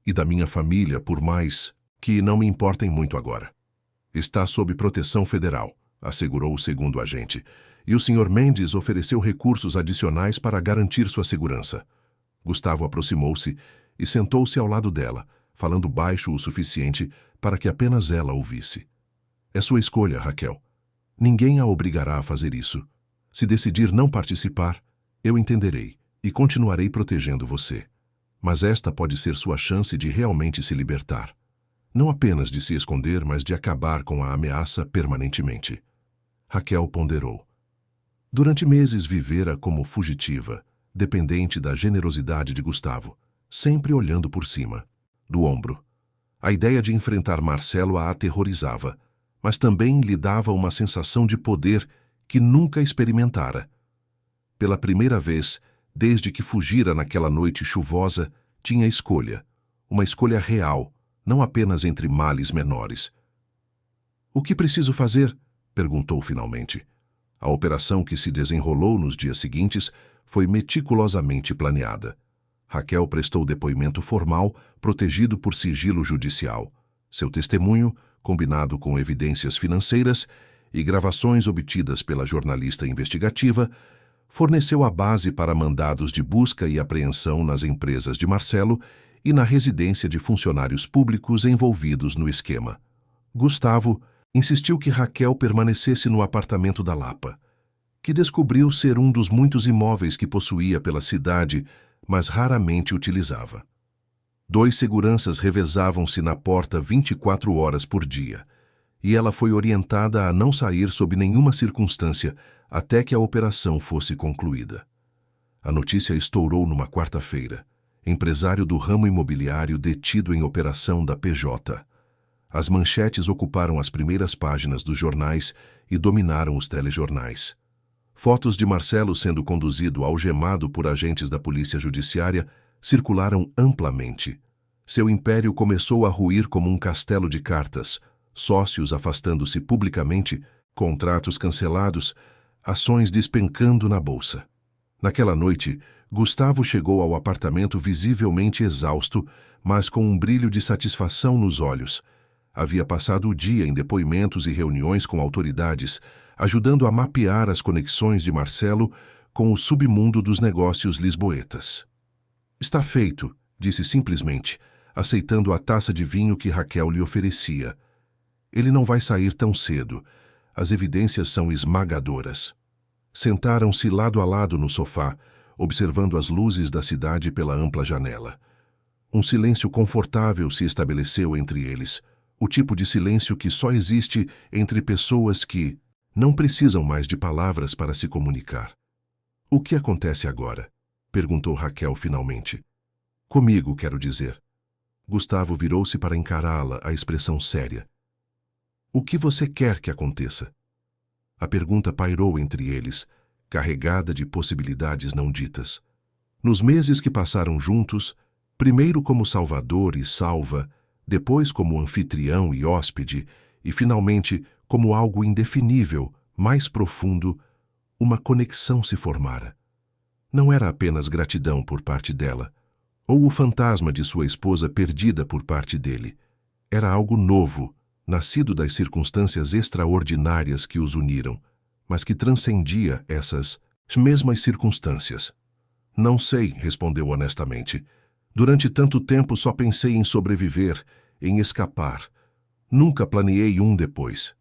e da minha família, por mais que não me importem muito agora. Está sob proteção federal, assegurou o segundo agente, e o Sr. Mendes ofereceu recursos adicionais para garantir sua segurança. Gustavo aproximou-se e sentou-se ao lado dela, falando baixo o suficiente para que apenas ela ouvisse. É sua escolha, Raquel. Ninguém a obrigará a fazer isso. Se decidir não participar, eu entenderei e continuarei protegendo você. Mas esta pode ser sua chance de realmente se libertar. Não apenas de se esconder, mas de acabar com a ameaça permanentemente. Raquel ponderou. Durante meses vivera como fugitiva, dependente da generosidade de Gustavo, sempre olhando por cima, do ombro. A ideia de enfrentar Marcelo a aterrorizava, mas também lhe dava uma sensação de poder que nunca experimentara. Pela primeira vez, desde que fugira naquela noite chuvosa, tinha escolha, uma escolha real, não apenas entre males menores. O que preciso fazer? Perguntou finalmente. A operação que se desenrolou nos dias seguintes foi meticulosamente planeada. Raquel prestou depoimento formal, protegido por sigilo judicial. Seu testemunho, combinado com evidências financeiras e gravações obtidas pela jornalista investigativa, forneceu a base para mandados de busca e apreensão nas empresas de Marcelo e na residência de funcionários públicos envolvidos no esquema. Gustavo insistiu que Raquel permanecesse no apartamento da Lapa, que descobriu ser um dos muitos imóveis que possuía pela cidade, mas raramente utilizava. 2 seguranças revezavam-se na porta 24 horas por dia, e ela foi orientada a não sair sob nenhuma circunstância até que a operação fosse concluída. A notícia estourou numa quarta-feira. Empresário do ramo imobiliário detido em operação da PJ. As manchetes ocuparam as primeiras páginas dos jornais e dominaram os telejornais. Fotos de Marcelo sendo conduzido algemado por agentes da Polícia Judiciária circularam amplamente. Seu império começou a ruir como um castelo de cartas, sócios afastando-se publicamente, contratos cancelados, ações despencando na bolsa. Naquela noite, Gustavo chegou ao apartamento visivelmente exausto, mas com um brilho de satisfação nos olhos. Havia passado o dia em depoimentos e reuniões com autoridades, ajudando a mapear as conexões de Marcelo com o submundo dos negócios lisboetas. Está feito, disse simplesmente, aceitando a taça de vinho que Raquel lhe oferecia. Ele não vai sair tão cedo. As evidências são esmagadoras. Sentaram-se lado a lado no sofá, observando as luzes da cidade pela ampla janela. Um silêncio confortável se estabeleceu entre eles, o tipo de silêncio que só existe entre pessoas que não precisam mais de palavras para se comunicar. O que acontece agora? Perguntou Raquel finalmente. Comigo, quero dizer. Gustavo virou-se para encará-la, a expressão séria. O que você quer que aconteça? A pergunta pairou entre eles, carregada de possibilidades não ditas. Nos meses que passaram juntos, primeiro como salvador e salva, depois como anfitrião e hóspede, e finalmente como algo indefinível, mais profundo, Uma conexão se formara. Não era apenas gratidão por parte dela, ou o fantasma de sua esposa perdida por parte dele. Era algo novo, nascido das circunstâncias extraordinárias que os uniram, mas que transcendia essas mesmas circunstâncias. Não sei, respondeu honestamente. Durante tanto tempo só pensei em sobreviver, em escapar. Nunca planeei um depois.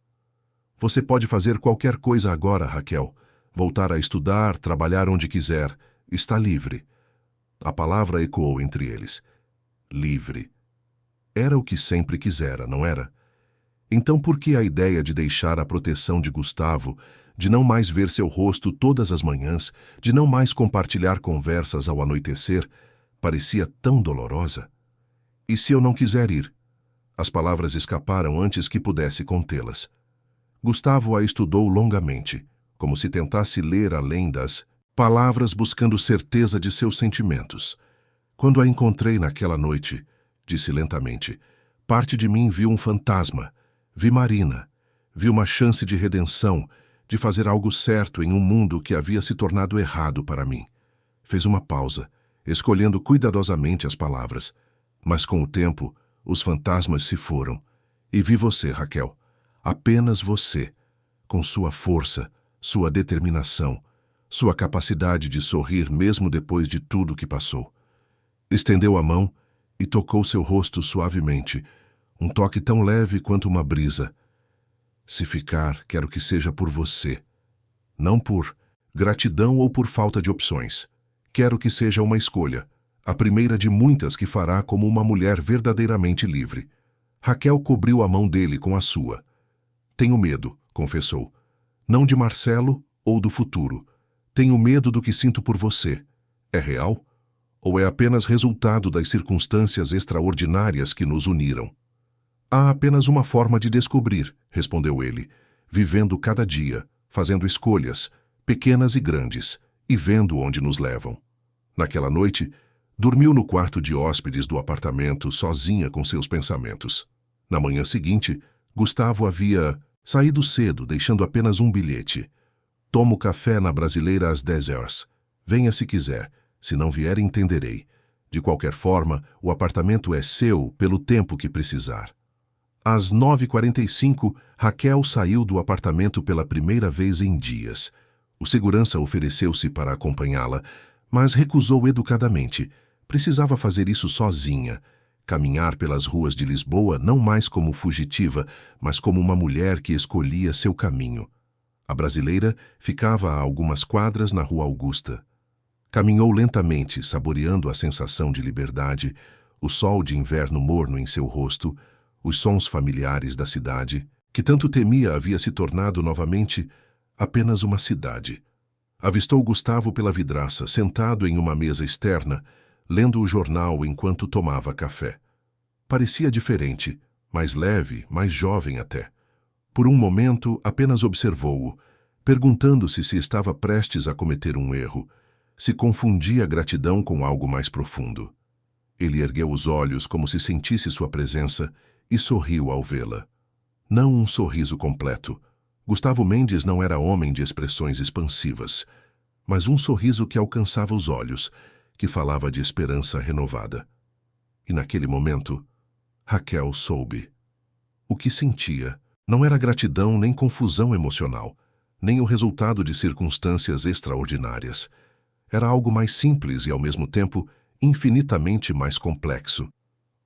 Você pode fazer qualquer coisa agora, Raquel. Voltar a estudar, trabalhar onde quiser. Está livre. A palavra ecoou entre eles. Livre. Era o que sempre quisera, não era? Então por que a ideia de deixar a proteção de Gustavo, de não mais ver seu rosto todas as manhãs, de não mais compartilhar conversas ao anoitecer, parecia tão dolorosa? E se eu não quiser ir? As palavras escaparam antes que pudesse contê-las. Gustavo a estudou longamente, como se tentasse ler além das palavras buscando certeza de seus sentimentos. Quando a encontrei naquela noite, disse lentamente, parte de mim viu um fantasma. Vi Marina. Vi uma chance de redenção, de fazer algo certo em um mundo que havia se tornado errado para mim. Fez uma pausa, escolhendo cuidadosamente as palavras. Mas com o tempo, os fantasmas se foram. E vi você, Raquel. Apenas você. Com sua força, sua determinação, sua capacidade de sorrir mesmo depois de tudo que passou. Estendeu a mão e tocou seu rosto suavemente, um toque tão leve quanto uma brisa. Se ficar, quero que seja por você. Não por gratidão ou por falta de opções. Quero que seja uma escolha, a primeira de muitas que fará como uma mulher verdadeiramente livre. Raquel cobriu a mão dele com a sua. Tenho medo, confessou. Não de Marcelo ou do futuro. Tenho medo do que sinto por você. É real? Ou é apenas resultado das circunstâncias extraordinárias que nos uniram? Há apenas uma forma de descobrir, respondeu ele, vivendo cada dia, fazendo escolhas, pequenas e grandes, e vendo onde nos levam. Naquela noite, dormiu no quarto de hóspedes do apartamento sozinha com seus pensamentos. Na manhã seguinte, Gustavo havia saído cedo, deixando apenas um bilhete. Tomo café na Brasileira às 10 horas. Venha se quiser. Se não vier, entenderei. De qualquer forma, o apartamento é seu pelo tempo que precisar. Às 9h45, Raquel saiu do apartamento pela primeira vez em dias. O segurança ofereceu-se para acompanhá-la, mas recusou educadamente. Precisava fazer isso sozinha. Caminhar pelas ruas de Lisboa não mais como fugitiva, mas como uma mulher que escolhia seu caminho. A Brasileira ficava a algumas quadras na Rua Augusta. Caminhou lentamente, saboreando a sensação de liberdade, o sol de inverno morno em seu rosto, os sons familiares da cidade, que tanto temia havia se tornado novamente apenas uma cidade. Avistou Gustavo pela vidraça, sentado em uma mesa externa, lendo o jornal enquanto tomava café. Parecia diferente, mais leve, mais jovem até. Por um momento, apenas observou-o, perguntando-se se estava prestes a cometer um erro, se confundia a gratidão com algo mais profundo. Ele ergueu os olhos como se sentisse sua presença e sorriu ao vê-la. Não um sorriso completo. Gustavo Mendes não era homem de expressões expansivas, mas um sorriso que alcançava os olhos, que falava de esperança renovada. E naquele momento, Raquel soube. O que sentia não era gratidão nem confusão emocional, nem o resultado de circunstâncias extraordinárias. Era algo mais simples e, ao mesmo tempo, infinitamente mais complexo.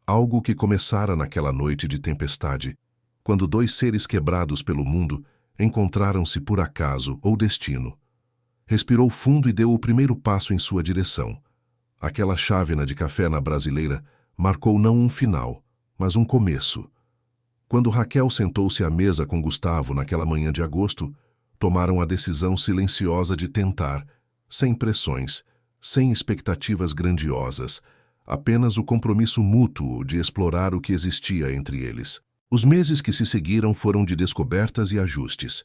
Algo que começara naquela noite de tempestade, quando dois seres quebrados pelo mundo encontraram-se por acaso ou destino. Respirou fundo e deu o primeiro passo em sua direção. Aquela chávena de café na Brasileira marcou não um final, mas um começo. Quando Raquel sentou-se à mesa com Gustavo naquela manhã de agosto, tomaram a decisão silenciosa de tentar, sem pressões, sem expectativas grandiosas, apenas o compromisso mútuo de explorar o que existia entre eles. Os meses que se seguiram foram de descobertas e ajustes.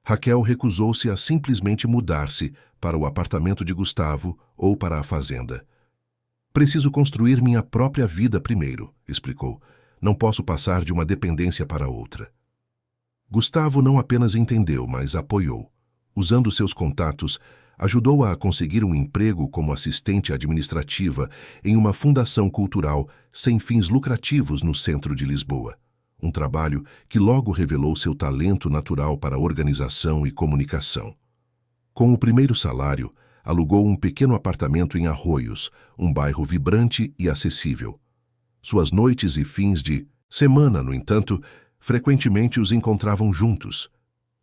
Raquel recusou-se a simplesmente mudar-se para o apartamento de Gustavo ou para a fazenda. Preciso construir minha própria vida primeiro, explicou. Não posso passar de uma dependência para outra. Gustavo não apenas entendeu, mas apoiou. Usando seus contatos, ajudou-a a conseguir um emprego como assistente administrativa em uma fundação cultural sem fins lucrativos no centro de Lisboa. Um trabalho que logo revelou seu talento natural para organização e comunicação. Com o primeiro salário, alugou um pequeno apartamento em Arroios, um bairro vibrante e acessível. Suas noites e fins de semana, no entanto, frequentemente os encontravam juntos.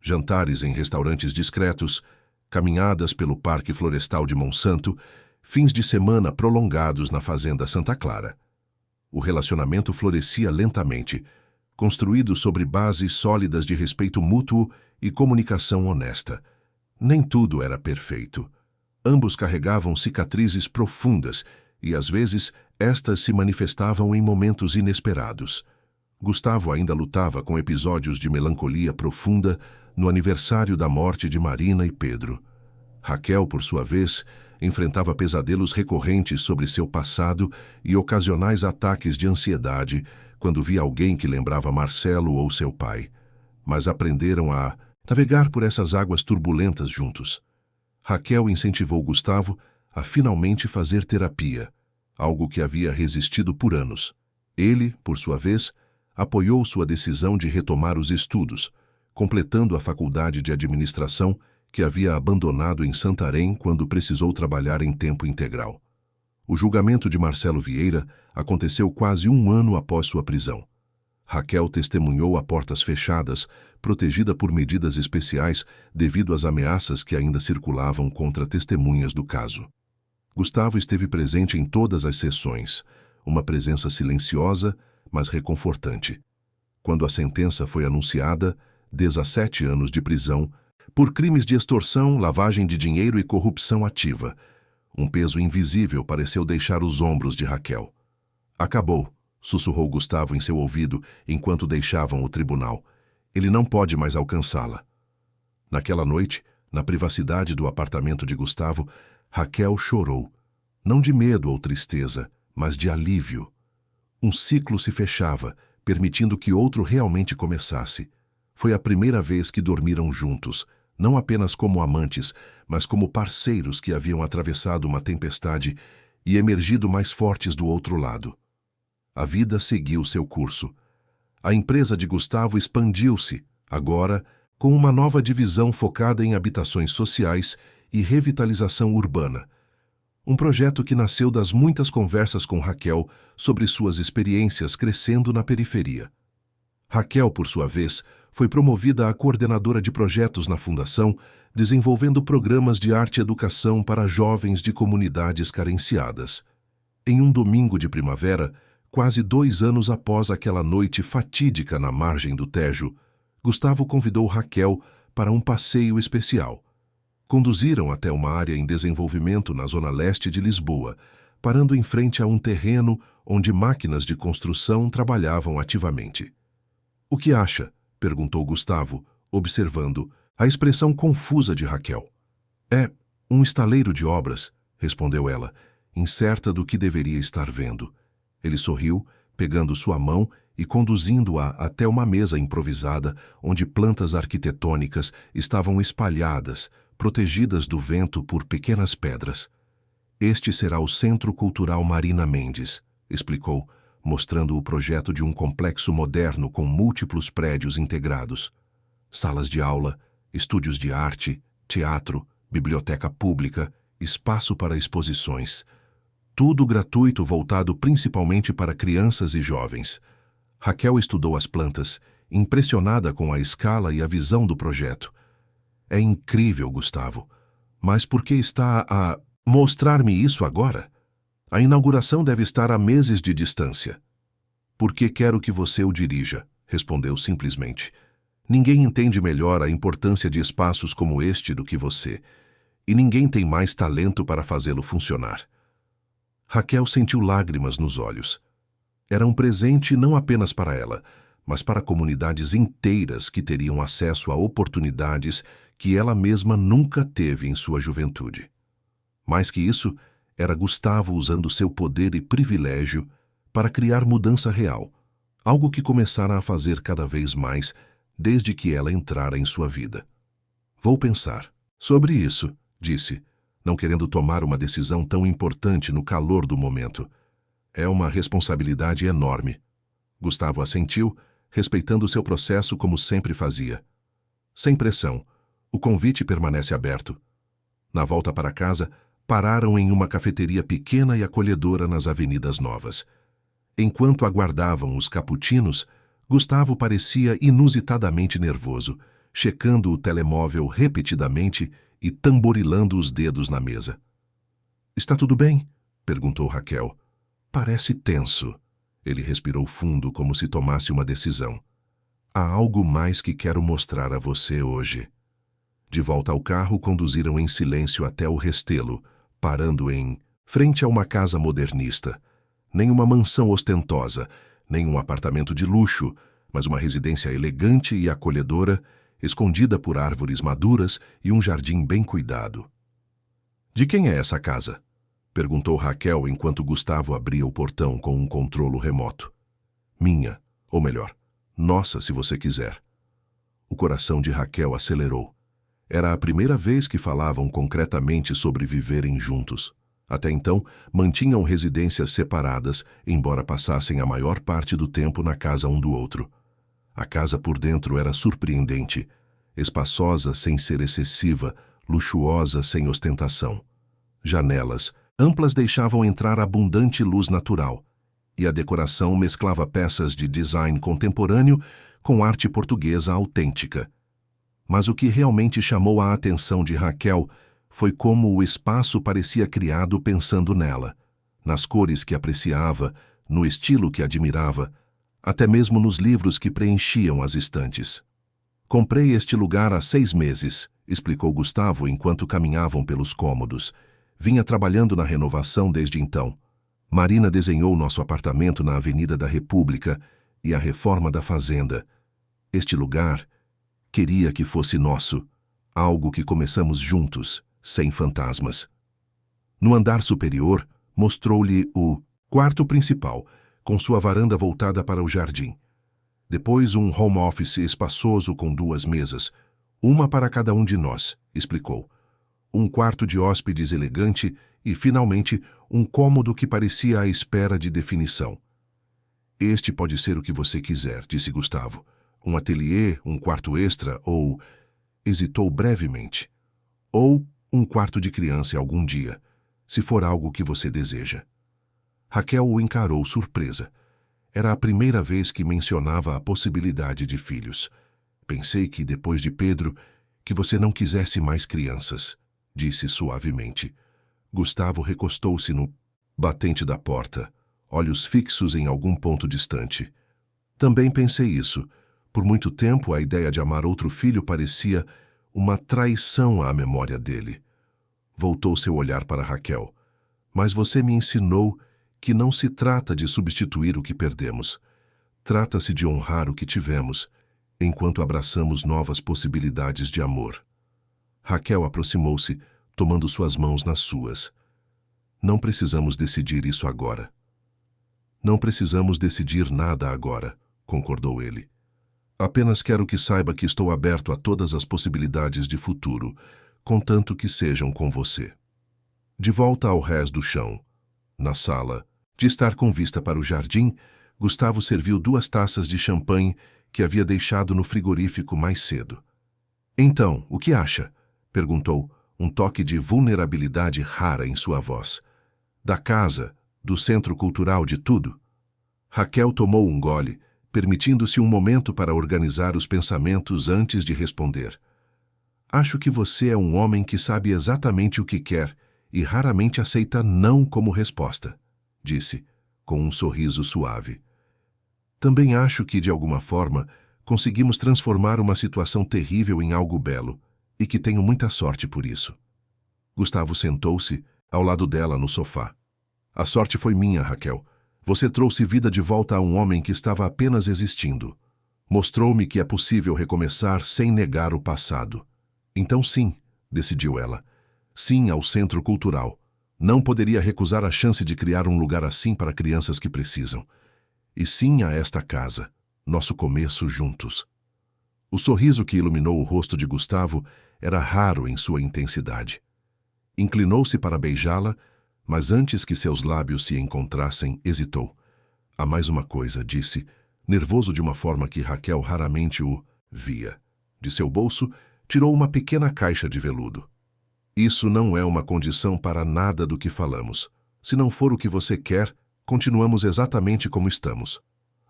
Jantares em restaurantes discretos, caminhadas pelo Parque Florestal de Monsanto, fins de semana prolongados na Fazenda Santa Clara. O relacionamento florescia lentamente, construído sobre bases sólidas de respeito mútuo e comunicação honesta. Nem tudo era perfeito. Ambos carregavam cicatrizes profundas e, às vezes, estas se manifestavam em momentos inesperados. Gustavo ainda lutava com episódios de melancolia profunda no aniversário da morte de Marina e Pedro. Raquel, por sua vez, enfrentava pesadelos recorrentes sobre seu passado e ocasionais ataques de ansiedade quando via alguém que lembrava Marcelo ou seu pai. Mas aprenderam a navegar por essas águas turbulentas juntos. Raquel incentivou Gustavo a finalmente fazer terapia, algo que havia resistido por anos. Ele, por sua vez, apoiou sua decisão de retomar os estudos, completando a faculdade de administração que havia abandonado em Santarém quando precisou trabalhar em tempo integral. O julgamento de Marcelo Vieira aconteceu quase um ano após sua prisão. Raquel testemunhou a portas fechadas, protegida por medidas especiais devido às ameaças que ainda circulavam contra testemunhas do caso. Gustavo esteve presente em todas as sessões, uma presença silenciosa, mas reconfortante. Quando a sentença foi anunciada, 17 anos de prisão, por crimes de extorsão, lavagem de dinheiro e corrupção ativa. Um peso invisível pareceu deixar os ombros de Raquel. Acabou, sussurrou Gustavo em seu ouvido enquanto deixavam o tribunal. Ele não pode mais alcançá-la. Naquela noite, na privacidade do apartamento de Gustavo, Raquel chorou, não de medo ou tristeza, mas de alívio. Um ciclo se fechava, permitindo que outro realmente começasse. Foi a primeira vez que dormiram juntos, não apenas como amantes, mas como parceiros que haviam atravessado uma tempestade e emergido mais fortes do outro lado. A vida seguiu seu curso. A empresa de Gustavo expandiu-se, agora, com uma nova divisão focada em habitações sociais e revitalização urbana. Um projeto que nasceu das muitas conversas com Raquel sobre suas experiências crescendo na periferia. Raquel, por sua vez, foi promovida a coordenadora de projetos na fundação, desenvolvendo programas de arte e educação para jovens de comunidades carenciadas. Em um domingo de primavera, quase 2 anos após aquela noite fatídica na margem do Tejo, Gustavo convidou Raquel para um passeio especial. Conduziram até uma área em desenvolvimento na zona leste de Lisboa, parando em frente a um terreno onde máquinas de construção trabalhavam ativamente. "O que acha?" perguntou Gustavo, observando a expressão confusa de Raquel. "É um estaleiro de obras", respondeu ela, incerta do que deveria estar vendo. Ele sorriu, pegando sua mão e conduzindo-a até uma mesa improvisada onde plantas arquitetônicas estavam espalhadas, protegidas do vento por pequenas pedras. "Este será o Centro Cultural Marina Mendes", explicou, mostrando o projeto de um complexo moderno com múltiplos prédios integrados. Salas de aula, estúdios de arte, teatro, biblioteca pública, espaço para exposições. Tudo gratuito, voltado principalmente para crianças e jovens. Raquel estudou as plantas, impressionada com a escala e a visão do projeto. "É incrível, Gustavo. Mas por que está a mostrar-me isso agora? A inauguração deve estar a meses de distância." "Porque quero que você o dirija", respondeu simplesmente. "Ninguém entende melhor a importância de espaços como este do que você, e ninguém tem mais talento para fazê-lo funcionar." Raquel sentiu lágrimas nos olhos. Era um presente não apenas para ela, mas para comunidades inteiras que teriam acesso a oportunidades que ela mesma nunca teve em sua juventude. Mais que isso, era Gustavo usando seu poder e privilégio para criar mudança real, algo que começara a fazer cada vez mais desde que ela entrara em sua vida. "Vou pensar", Sobre isso, disse, não querendo tomar uma decisão tão importante no calor do momento. É uma responsabilidade enorme. Gustavo assentiu, respeitando seu processo como sempre fazia. Sem pressão, o convite permanece aberto. Na volta para casa, pararam em uma cafeteria pequena e acolhedora nas Avenidas Novas. Enquanto aguardavam os cappuccinos, Gustavo parecia inusitadamente nervoso, checando o telemóvel repetidamente e tamborilando os dedos na mesa. "Está tudo bem?" perguntou Raquel. "Parece tenso." Ele respirou fundo como se tomasse uma decisão. "Há algo mais que quero mostrar a você hoje." De volta ao carro, conduziram em silêncio até o Restelo, parando em frente a uma casa modernista. Nem uma mansão ostentosa, nem um apartamento de luxo, mas uma residência elegante e acolhedora, escondida por árvores maduras e um jardim bem cuidado. "De quem é essa casa?" perguntou Raquel enquanto Gustavo abria o portão com um controlo remoto. "Minha, ou melhor, nossa, se você quiser." O coração de Raquel acelerou. Era a primeira vez que falavam concretamente sobre viverem juntos. Até então, mantinham residências separadas, embora passassem a maior parte do tempo na casa um do outro. A casa por dentro era surpreendente, espaçosa sem ser excessiva, luxuosa sem ostentação. Janelas amplas deixavam entrar abundante luz natural, e a decoração mesclava peças de design contemporâneo com arte portuguesa autêntica. Mas o que realmente chamou a atenção de Raquel foi como o espaço parecia criado pensando nela, nas cores que apreciava, no estilo que admirava, até mesmo nos livros que preenchiam as estantes. "Comprei este lugar há 6 meses", explicou Gustavo enquanto caminhavam pelos cômodos. "Vinha trabalhando na renovação desde então. Marina desenhou nosso apartamento na Avenida da República e a reforma da fazenda. Este lugar queria que fosse nosso, algo que começamos juntos, sem fantasmas." No andar superior, mostrou-lhe o quarto principal, com sua varanda voltada para o jardim. Depois um home office espaçoso com 2 mesas, uma para cada um de nós, explicou. Um quarto de hóspedes elegante e, finalmente, um cômodo que parecia à espera de definição. "Este pode ser o que você quiser", disse Gustavo. "Um ateliê, um quarto extra ou..." Hesitou brevemente. "Ou um quarto de criança algum dia, se for algo que você deseja." Raquel o encarou surpresa. Era a primeira vez que mencionava a possibilidade de filhos. "Pensei que, depois de Pedro, que você não quisesse mais crianças", disse suavemente. Gustavo recostou-se no batente da porta, olhos fixos em algum ponto distante. "Também pensei isso. Por muito tempo, a ideia de amar outro filho parecia uma traição à memória dele." Voltou seu olhar para Raquel. "Mas você me ensinou que não se trata de substituir o que perdemos. Trata-se de honrar o que tivemos, enquanto abraçamos novas possibilidades de amor." Raquel aproximou-se, tomando suas mãos nas suas. "Não precisamos decidir isso agora." "Não precisamos decidir nada agora", concordou ele. "Apenas quero que saiba que estou aberto a todas as possibilidades de futuro, contanto que sejam com você." De volta ao rés do chão, na sala, de estar com vista para o jardim, Gustavo serviu 2 taças de champanhe que havia deixado no frigorífico mais cedo. "Então, o que acha?" perguntou, um toque de vulnerabilidade rara em sua voz. "Da casa, do centro cultural, de tudo?" Raquel tomou um gole, permitindo-se um momento para organizar os pensamentos antes de responder. "Acho que você é um homem que sabe exatamente o que quer e raramente aceita não como resposta", disse, com um sorriso suave. "Também acho que, de alguma forma, conseguimos transformar uma situação terrível em algo belo, e que tenho muita sorte por isso." Gustavo sentou-se ao lado dela no sofá. "A sorte foi minha, Raquel. Você trouxe vida de volta a um homem que estava apenas existindo. Mostrou-me que é possível recomeçar sem negar o passado. Então sim", decidiu ela. "Sim ao centro cultural. Não poderia recusar a chance de criar um lugar assim para crianças que precisam. E sim a esta casa, nosso começo juntos." O sorriso que iluminou o rosto de Gustavo era raro em sua intensidade. Inclinou-se para beijá-la, mas antes que seus lábios se encontrassem, hesitou. Há mais uma coisa, disse, nervoso de uma forma que Raquel raramente o via. De seu bolso, tirou uma pequena caixa de veludo. Isso não é uma condição para nada do que falamos. Se não for o que você quer, continuamos exatamente como estamos.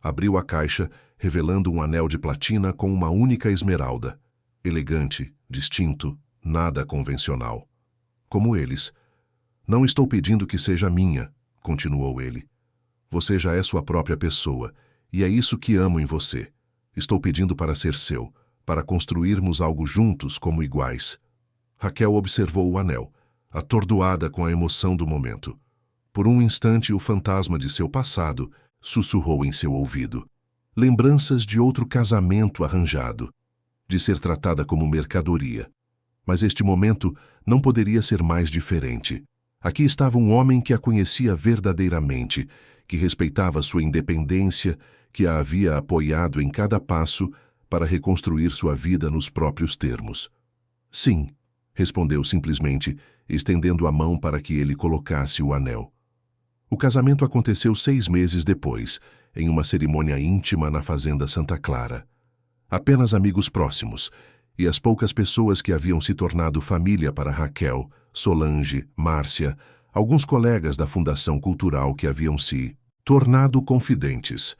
Abriu a caixa, revelando um anel de platina com uma única esmeralda. Elegante, distinto, nada convencional. Como eles. Não estou pedindo que seja minha, continuou ele. Você já é sua própria pessoa, e é isso que amo em você. Estou pedindo para ser seu, para construirmos algo juntos como iguais. Raquel observou o anel, atordoada com a emoção do momento. Por um instante, o fantasma de seu passado sussurrou em seu ouvido. Lembranças de outro casamento arranjado, de ser tratada como mercadoria. Mas este momento não poderia ser mais diferente. Aqui estava um homem que a conhecia verdadeiramente, que respeitava sua independência, que a havia apoiado em cada passo para reconstruir sua vida nos próprios termos. Sim, respondeu simplesmente, estendendo a mão para que ele colocasse o anel. O casamento aconteceu 6 meses depois, em uma cerimônia íntima na fazenda Santa Clara. Apenas amigos próximos, e as poucas pessoas que haviam se tornado família para Raquel, Solange, Márcia, alguns colegas da Fundação Cultural que haviam se tornado confidentes.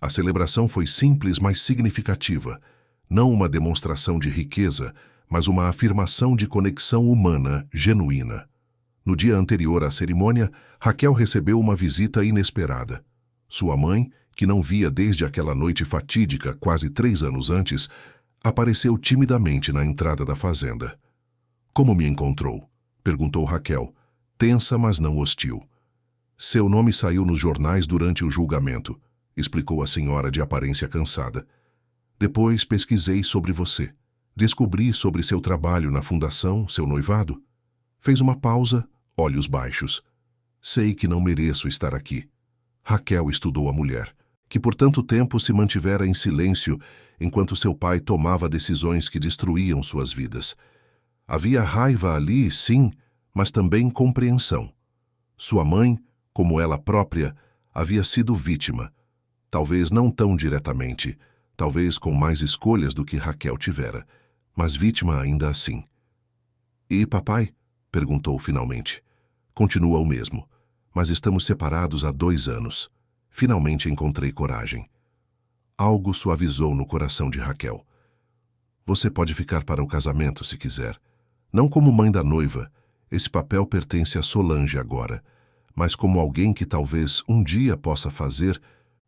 A celebração foi simples, mas significativa. Não uma demonstração de riqueza, mas uma afirmação de conexão humana genuína. No dia anterior à cerimônia, Raquel recebeu uma visita inesperada. Sua mãe, que não via desde aquela noite fatídica, quase 3 anos antes, apareceu timidamente na entrada da fazenda. Como me encontrou? Perguntou Raquel, tensa, mas não hostil. Seu nome saiu nos jornais durante o julgamento, explicou a senhora de aparência cansada. Depois pesquisei sobre você. Descobri sobre seu trabalho na fundação, seu noivado. Fez uma pausa, olhos baixos. Sei que não mereço estar aqui. Raquel estudou a mulher, que por tanto tempo se mantivera em silêncio enquanto seu pai tomava decisões que destruíam suas vidas. Havia raiva ali, sim, mas também compreensão. Sua mãe, como ela própria, havia sido vítima. Talvez não tão diretamente, talvez com mais escolhas do que Raquel tivera, mas vítima ainda assim. E papai? Perguntou finalmente. Continua o mesmo, mas estamos separados há 2 anos. Finalmente encontrei coragem. Algo suavizou no coração de Raquel. Você pode ficar para o casamento se quiser. Não como mãe da noiva, esse papel pertence a Solange agora, mas como alguém que talvez um dia possa fazer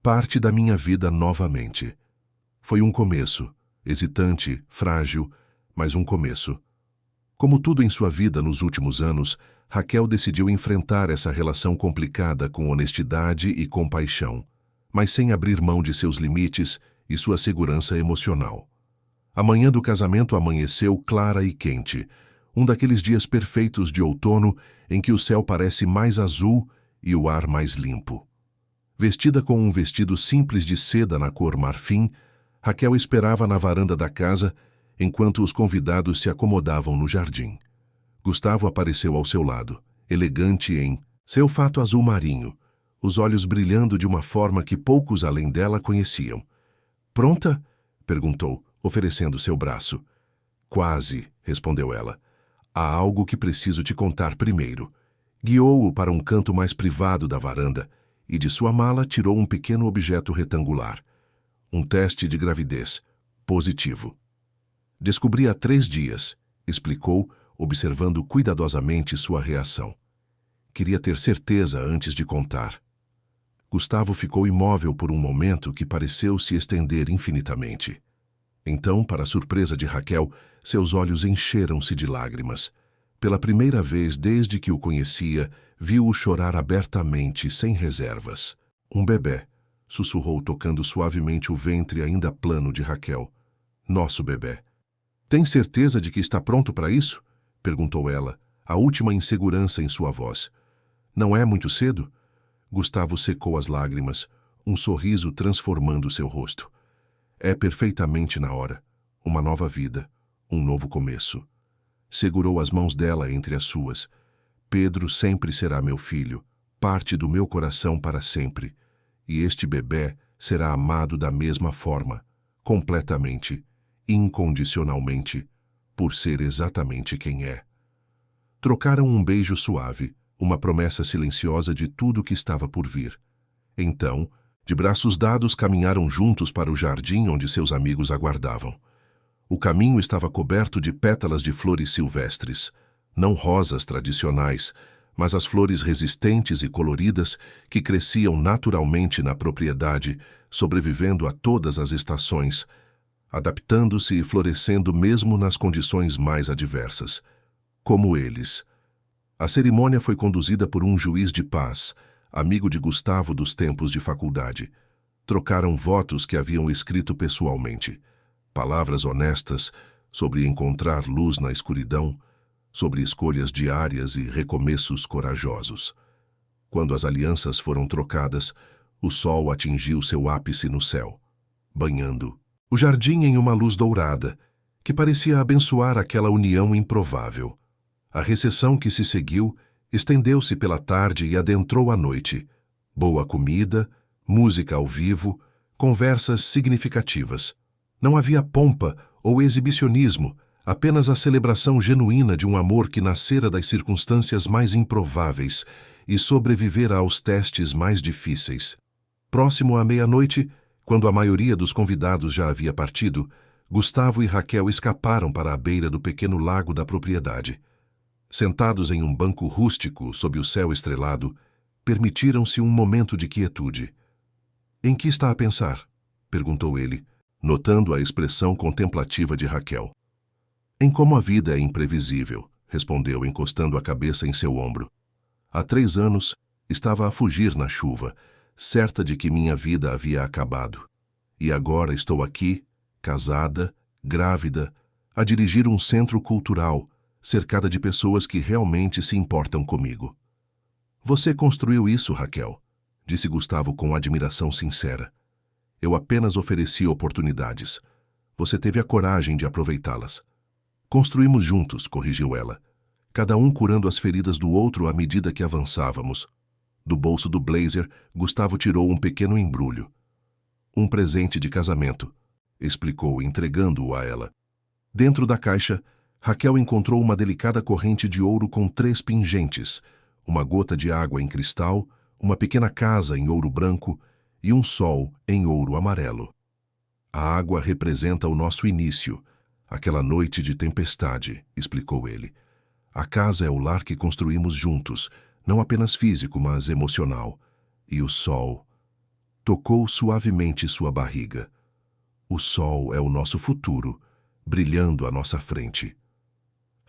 parte da minha vida novamente. Foi um começo, hesitante, frágil, mas um começo. Como tudo em sua vida nos últimos anos, Raquel decidiu enfrentar essa relação complicada com honestidade e compaixão, mas sem abrir mão de seus limites e sua segurança emocional. A manhã do casamento amanheceu clara e quente, um daqueles dias perfeitos de outono em que o céu parece mais azul e o ar mais limpo. Vestida com um vestido simples de seda na cor marfim, Raquel esperava na varanda da casa enquanto os convidados se acomodavam no jardim. Gustavo apareceu ao seu lado, elegante em seu fato azul marinho, os olhos brilhando de uma forma que poucos além dela conheciam. Pronta? Perguntou, oferecendo seu braço. Quase, respondeu ela. Há algo que preciso te contar primeiro. Guiou-o para um canto mais privado da varanda e de sua mala tirou um pequeno objeto retangular. Um teste de gravidez. Positivo. Descobri há 3 dias, explicou, observando cuidadosamente sua reação. Queria ter certeza antes de contar. Gustavo ficou imóvel por um momento que pareceu se estender infinitamente. Então, para a surpresa de Raquel, seus olhos encheram-se de lágrimas. Pela primeira vez desde que o conhecia, viu-o chorar abertamente, sem reservas. Um bebê, sussurrou tocando suavemente o ventre ainda plano de Raquel. Nosso bebê. Tem certeza de que está pronto para isso? Perguntou ela, a última insegurança em sua voz. Não é muito cedo? Gustavo secou as lágrimas, um sorriso transformando seu rosto. É perfeitamente na hora. uma nova vida, um novo começo. Segurou as mãos dela entre as suas. Pedro sempre será meu filho, parte do meu coração para sempre. E este bebê será amado da mesma forma, completamente, incondicionalmente, por ser exatamente quem é. Trocaram um beijo suave, uma promessa silenciosa de tudo que estava por vir. Então, de braços dados, caminharam juntos para o jardim onde seus amigos aguardavam. O caminho estava coberto de pétalas de flores silvestres, não rosas tradicionais, mas as flores resistentes e coloridas que cresciam naturalmente na propriedade, sobrevivendo a todas as estações, adaptando-se e florescendo mesmo nas condições mais adversas. Como eles. A cerimônia foi conduzida por um juiz de paz, amigo de Gustavo dos tempos de faculdade. Trocaram votos que haviam escrito pessoalmente. Palavras honestas sobre encontrar luz na escuridão, sobre escolhas diárias e recomeços corajosos. Quando as alianças foram trocadas, o sol atingiu seu ápice no céu, banhando o jardim em uma luz dourada, que parecia abençoar aquela união improvável. A recessão que se seguiu estendeu-se pela tarde e adentrou a noite. Boa comida, música ao vivo, conversas significativas. Não havia pompa ou exibicionismo, apenas a celebração genuína de um amor que nascera das circunstâncias mais improváveis e sobrevivera aos testes mais difíceis. Próximo à meia-noite, quando a maioria dos convidados já havia partido, Gustavo e Raquel escaparam para a beira do pequeno lago da propriedade. Sentados em um banco rústico sob o céu estrelado, permitiram-se um momento de quietude. — Em que está a pensar? Perguntou ele, notando a expressão contemplativa de Raquel. — Em como a vida é imprevisível, respondeu, encostando a cabeça em seu ombro. Há 3 anos, estava a fugir na chuva, certa de que minha vida havia acabado. E agora estou aqui, casada, grávida, a dirigir um centro cultural, cercada de pessoas que realmente se importam comigo. — Você construiu isso, Raquel, disse Gustavo com admiração sincera. Eu apenas ofereci oportunidades. Você teve a coragem de aproveitá-las. Construímos juntos, corrigiu ela, cada um curando as feridas do outro à medida que avançávamos. Do bolso do blazer, Gustavo tirou um pequeno embrulho. Um presente de casamento, explicou, entregando-o a ela. Dentro da caixa, Raquel encontrou uma delicada corrente de ouro com 3 pingentes, uma gota de água em cristal, uma pequena casa em ouro branco e um sol em ouro amarelo. A água representa o nosso início, aquela noite de tempestade, explicou ele. A casa é o lar que construímos juntos, não apenas físico, mas emocional. E o sol tocou suavemente sua barriga. O sol é o nosso futuro, brilhando à nossa frente.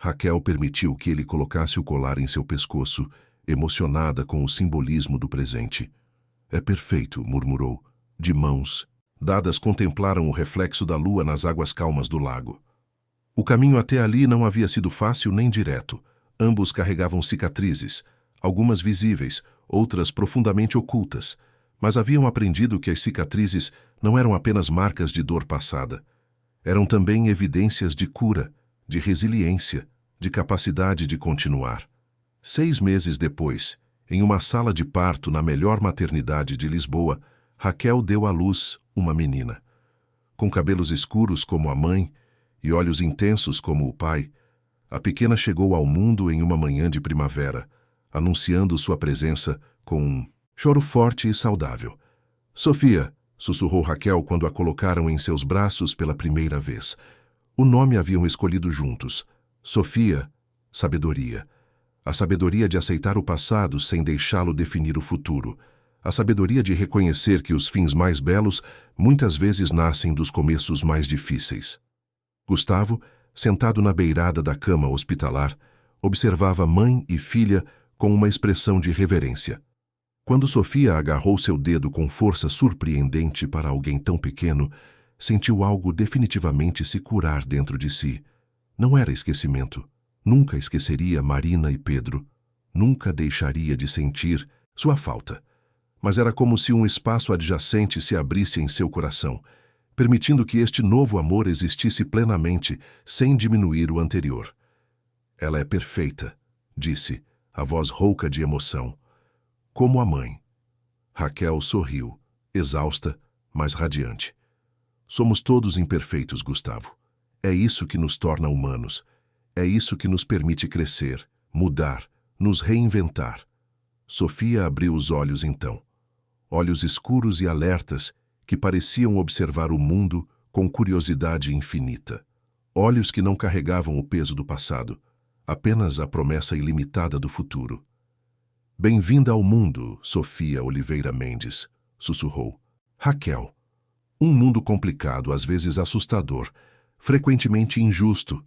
Raquel permitiu que ele colocasse o colar em seu pescoço, emocionada com o simbolismo do presente. É perfeito, murmurou, de mãos dadas contemplaram o reflexo da lua nas águas calmas do lago. O caminho até ali não havia sido fácil nem direto. Ambos carregavam cicatrizes, algumas visíveis, outras profundamente ocultas, mas haviam aprendido que as cicatrizes não eram apenas marcas de dor passada. Eram também evidências de cura, de resiliência, de capacidade de continuar. 6 meses depois, em uma sala de parto na melhor maternidade de Lisboa, Raquel deu à luz uma menina. Com cabelos escuros como a mãe e olhos intensos como o pai, a pequena chegou ao mundo em uma manhã de primavera, anunciando sua presença com um choro forte e saudável. — Sofia! Sussurrou Raquel quando a colocaram em seus braços pela primeira vez. O nome haviam escolhido juntos. Sofia, sabedoria. A sabedoria de aceitar o passado sem deixá-lo definir o futuro. A sabedoria de reconhecer que os fins mais belos muitas vezes nascem dos começos mais difíceis. Gustavo, sentado na beirada da cama hospitalar, observava mãe e filha com uma expressão de reverência. Quando Sofia agarrou seu dedo com força surpreendente para alguém tão pequeno, sentiu algo definitivamente se curar dentro de si. Não era esquecimento. Nunca esqueceria Marina e Pedro. Nunca deixaria de sentir sua falta. Mas era como se um espaço adjacente se abrisse em seu coração, permitindo que este novo amor existisse plenamente, sem diminuir o anterior. Ela é perfeita, disse, a voz rouca de emoção. Como a mãe. Raquel sorriu, exausta, mas radiante. Somos todos imperfeitos, Gustavo. É isso que nos torna humanos. É isso que nos permite crescer, mudar, nos reinventar. Sofia abriu os olhos então. Olhos escuros e alertas que pareciam observar o mundo com curiosidade infinita. Olhos que não carregavam o peso do passado, apenas a promessa ilimitada do futuro. Bem-vinda ao mundo, Sofia Oliveira Mendes, sussurrou. Raquel. Um mundo complicado, às vezes assustador, frequentemente injusto,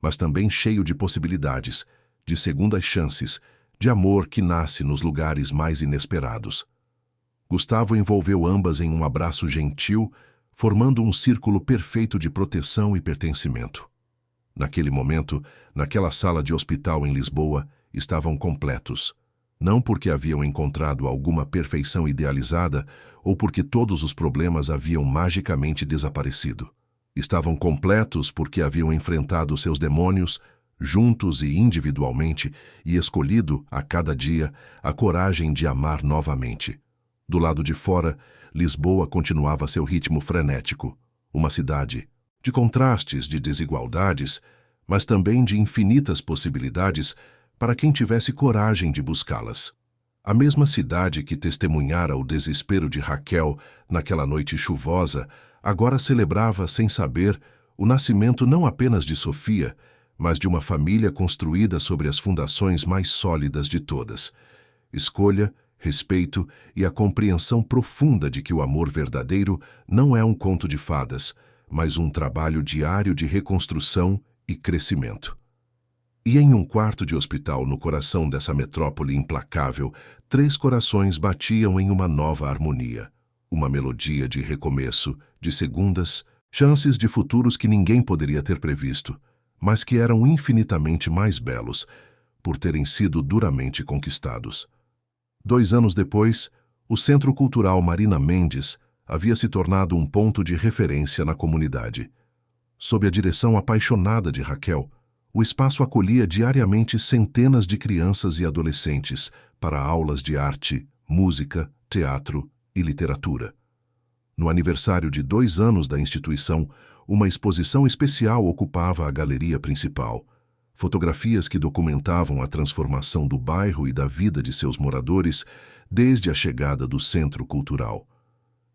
mas também cheio de possibilidades, de segundas chances, de amor que nasce nos lugares mais inesperados. Gustavo envolveu ambas em um abraço gentil, formando um círculo perfeito de proteção e pertencimento. Naquele momento, naquela sala de hospital em Lisboa, estavam completos. Não porque haviam encontrado alguma perfeição idealizada ou porque todos os problemas haviam magicamente desaparecido. Estavam completos porque haviam enfrentado seus demônios, juntos e individualmente, e escolhido, a cada dia, a coragem de amar novamente. Do lado de fora, Lisboa continuava seu ritmo frenético. Uma cidade de contrastes, de desigualdades, mas também de infinitas possibilidades para quem tivesse coragem de buscá-las. A mesma cidade que testemunhara o desespero de Raquel naquela noite chuvosa, agora celebrava, sem saber, o nascimento não apenas de Sofia, mas de uma família construída sobre as fundações mais sólidas de todas. Escolha, respeito e a compreensão profunda de que o amor verdadeiro não é um conto de fadas, mas um trabalho diário de reconstrução e crescimento. E em um quarto de hospital no coração dessa metrópole implacável, 3 corações batiam em uma nova harmonia. Uma melodia de recomeço, de segundas, chances de futuros que ninguém poderia ter previsto, mas que eram infinitamente mais belos, por terem sido duramente conquistados. 2 anos depois, o Centro Cultural Marina Mendes havia se tornado um ponto de referência na comunidade. Sob a direção apaixonada de Raquel, o espaço acolhia diariamente centenas de crianças e adolescentes para aulas de arte, música, teatro e literatura. No aniversário de 2 anos da instituição, uma exposição especial ocupava a galeria principal. Fotografias que documentavam a transformação do bairro e da vida de seus moradores desde a chegada do centro cultural.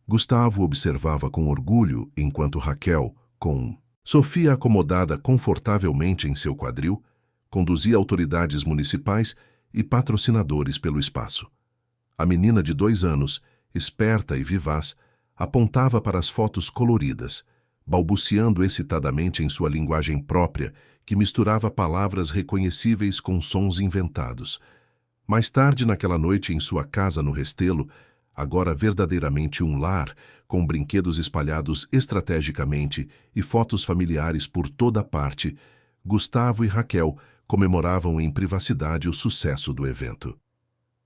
Gustavo observava com orgulho enquanto Raquel, com Sofia acomodada confortavelmente em seu quadril, conduzia autoridades municipais e patrocinadores pelo espaço. A menina de 2 anos, esperta e vivaz, apontava para as fotos coloridas, balbuciando excitadamente em sua linguagem própria, que misturava palavras reconhecíveis com sons inventados. Mais tarde naquela noite em sua casa no Restelo, agora verdadeiramente um lar, com brinquedos espalhados estrategicamente e fotos familiares por toda parte, Gustavo e Raquel comemoravam em privacidade o sucesso do evento.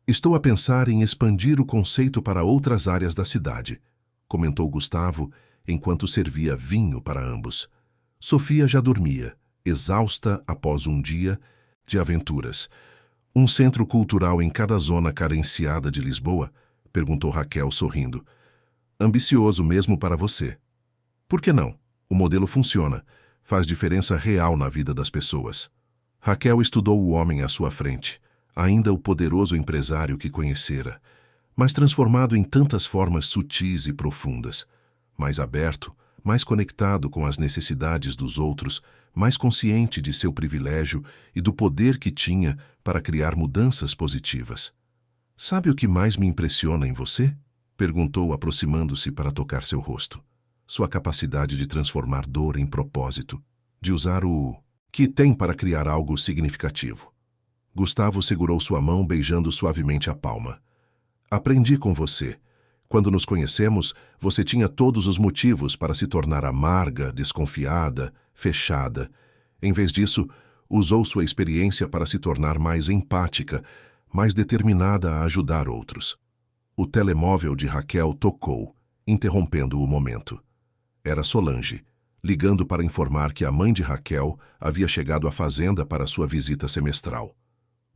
Estou a pensar em expandir o conceito para outras áreas da cidade, comentou Gustavo enquanto servia vinho para ambos. Sofia já dormia, exausta após um dia de aventuras. Um centro cultural em cada zona carenciada de Lisboa? Perguntou Raquel sorrindo. Ambicioso mesmo para você. Por que não? O modelo funciona. Faz diferença real na vida das pessoas. Raquel estudou o homem à sua frente, ainda o poderoso empresário que conhecera, mas transformado em tantas formas sutis e profundas. Mais aberto, mais conectado com as necessidades dos outros, mais consciente de seu privilégio e do poder que tinha para criar mudanças positivas. Sabe o que mais me impressiona em você? Perguntou, aproximando-se para tocar seu rosto. Sua capacidade de transformar dor em propósito, de usar o que tem para criar algo significativo. Gustavo segurou sua mão, beijando suavemente a palma. Aprendi com você. Quando nos conhecemos, você tinha todos os motivos para se tornar amarga, desconfiada, fechada. Em vez disso, usou sua experiência para se tornar mais empática, mais determinada a ajudar outros. O telemóvel de Raquel tocou, interrompendo o momento. Era Solange, ligando para informar que a mãe de Raquel havia chegado à fazenda para sua visita semestral.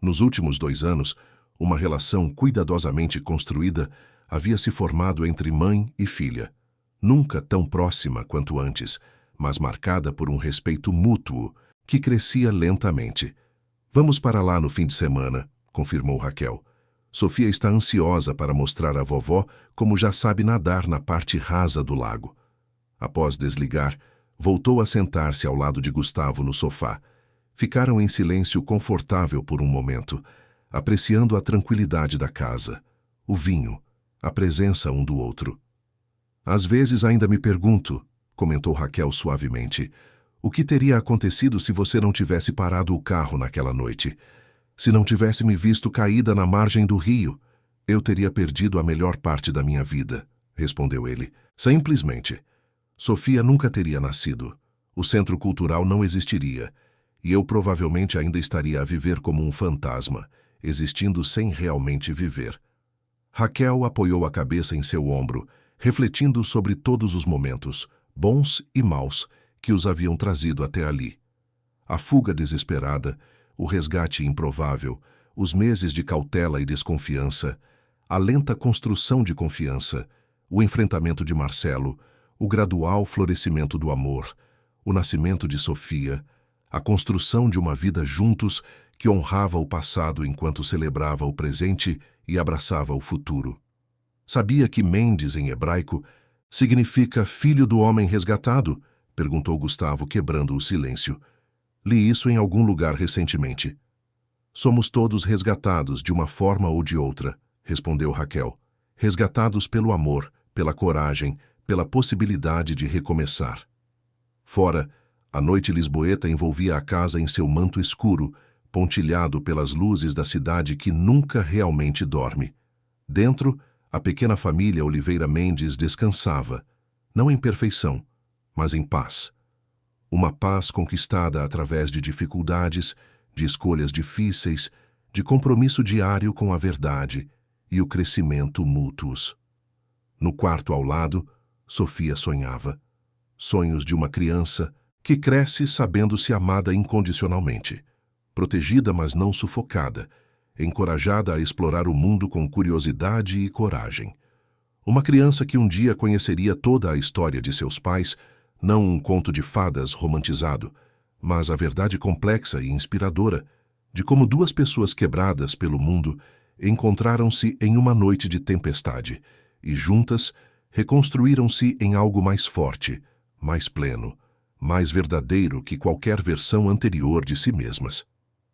Nos últimos 2 anos, uma relação cuidadosamente construída havia se formado entre mãe e filha, nunca tão próxima quanto antes, mas marcada por um respeito mútuo que crescia lentamente. "Vamos para lá no fim de semana", confirmou Raquel. "Sofia está ansiosa para mostrar à vovó como já sabe nadar na parte rasa do lago." Após desligar, voltou a sentar-se ao lado de Gustavo no sofá. Ficaram em silêncio confortável por um momento, apreciando a tranquilidade da casa, o vinho, a presença um do outro. "Às vezes ainda me pergunto", comentou Raquel suavemente, "o que teria acontecido se você não tivesse parado o carro naquela noite? Se não tivesse me visto caída na margem do rio, eu teria perdido a melhor parte da minha vida", respondeu ele. "Simplesmente. Sofia nunca teria nascido. O centro cultural não existiria, e eu provavelmente ainda estaria a viver como um fantasma, existindo sem realmente viver." Raquel apoiou a cabeça em seu ombro, refletindo sobre todos os momentos, bons e maus, que os haviam trazido até ali. A fuga desesperada, o resgate improvável, os meses de cautela e desconfiança, a lenta construção de confiança, o enfrentamento de Marcelo, o gradual florescimento do amor, o nascimento de Sofia, a construção de uma vida juntos que honrava o passado enquanto celebrava o presente e abraçava o futuro. "Sabia que Mendes, em hebraico, significa filho do homem resgatado?", perguntou Gustavo, quebrando o silêncio. "Li isso em algum lugar recentemente." "Somos todos resgatados de uma forma ou de outra", respondeu Raquel. "Resgatados pelo amor, pela coragem, pela possibilidade de recomeçar." Fora, a noite lisboeta envolvia a casa em seu manto escuro, pontilhado pelas luzes da cidade que nunca realmente dorme. Dentro, a pequena família Oliveira Mendes descansava, não em perfeição, mas em paz. Uma paz conquistada através de dificuldades, de escolhas difíceis, de compromisso diário com a verdade e o crescimento mútuos. No quarto ao lado, Sofia sonhava. Sonhos de uma criança que cresce sabendo-se amada incondicionalmente, protegida mas não sufocada, encorajada a explorar o mundo com curiosidade e coragem. Uma criança que um dia conheceria toda a história de seus pais, não um conto de fadas romantizado, mas a verdade complexa e inspiradora de como 2 pessoas quebradas pelo mundo encontraram-se em uma noite de tempestade e, juntas, reconstruíram-se em algo mais forte, mais pleno, mais verdadeiro que qualquer versão anterior de si mesmas.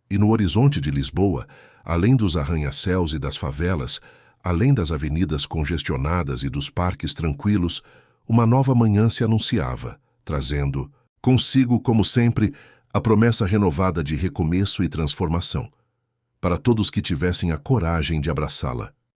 E no horizonte de Lisboa, além dos arranha-céus e das favelas, além das avenidas congestionadas e dos parques tranquilos, uma nova manhã se anunciava, trazendo, consigo, como sempre, a promessa renovada de recomeço e transformação, para todos que tivessem a coragem de abraçá-la.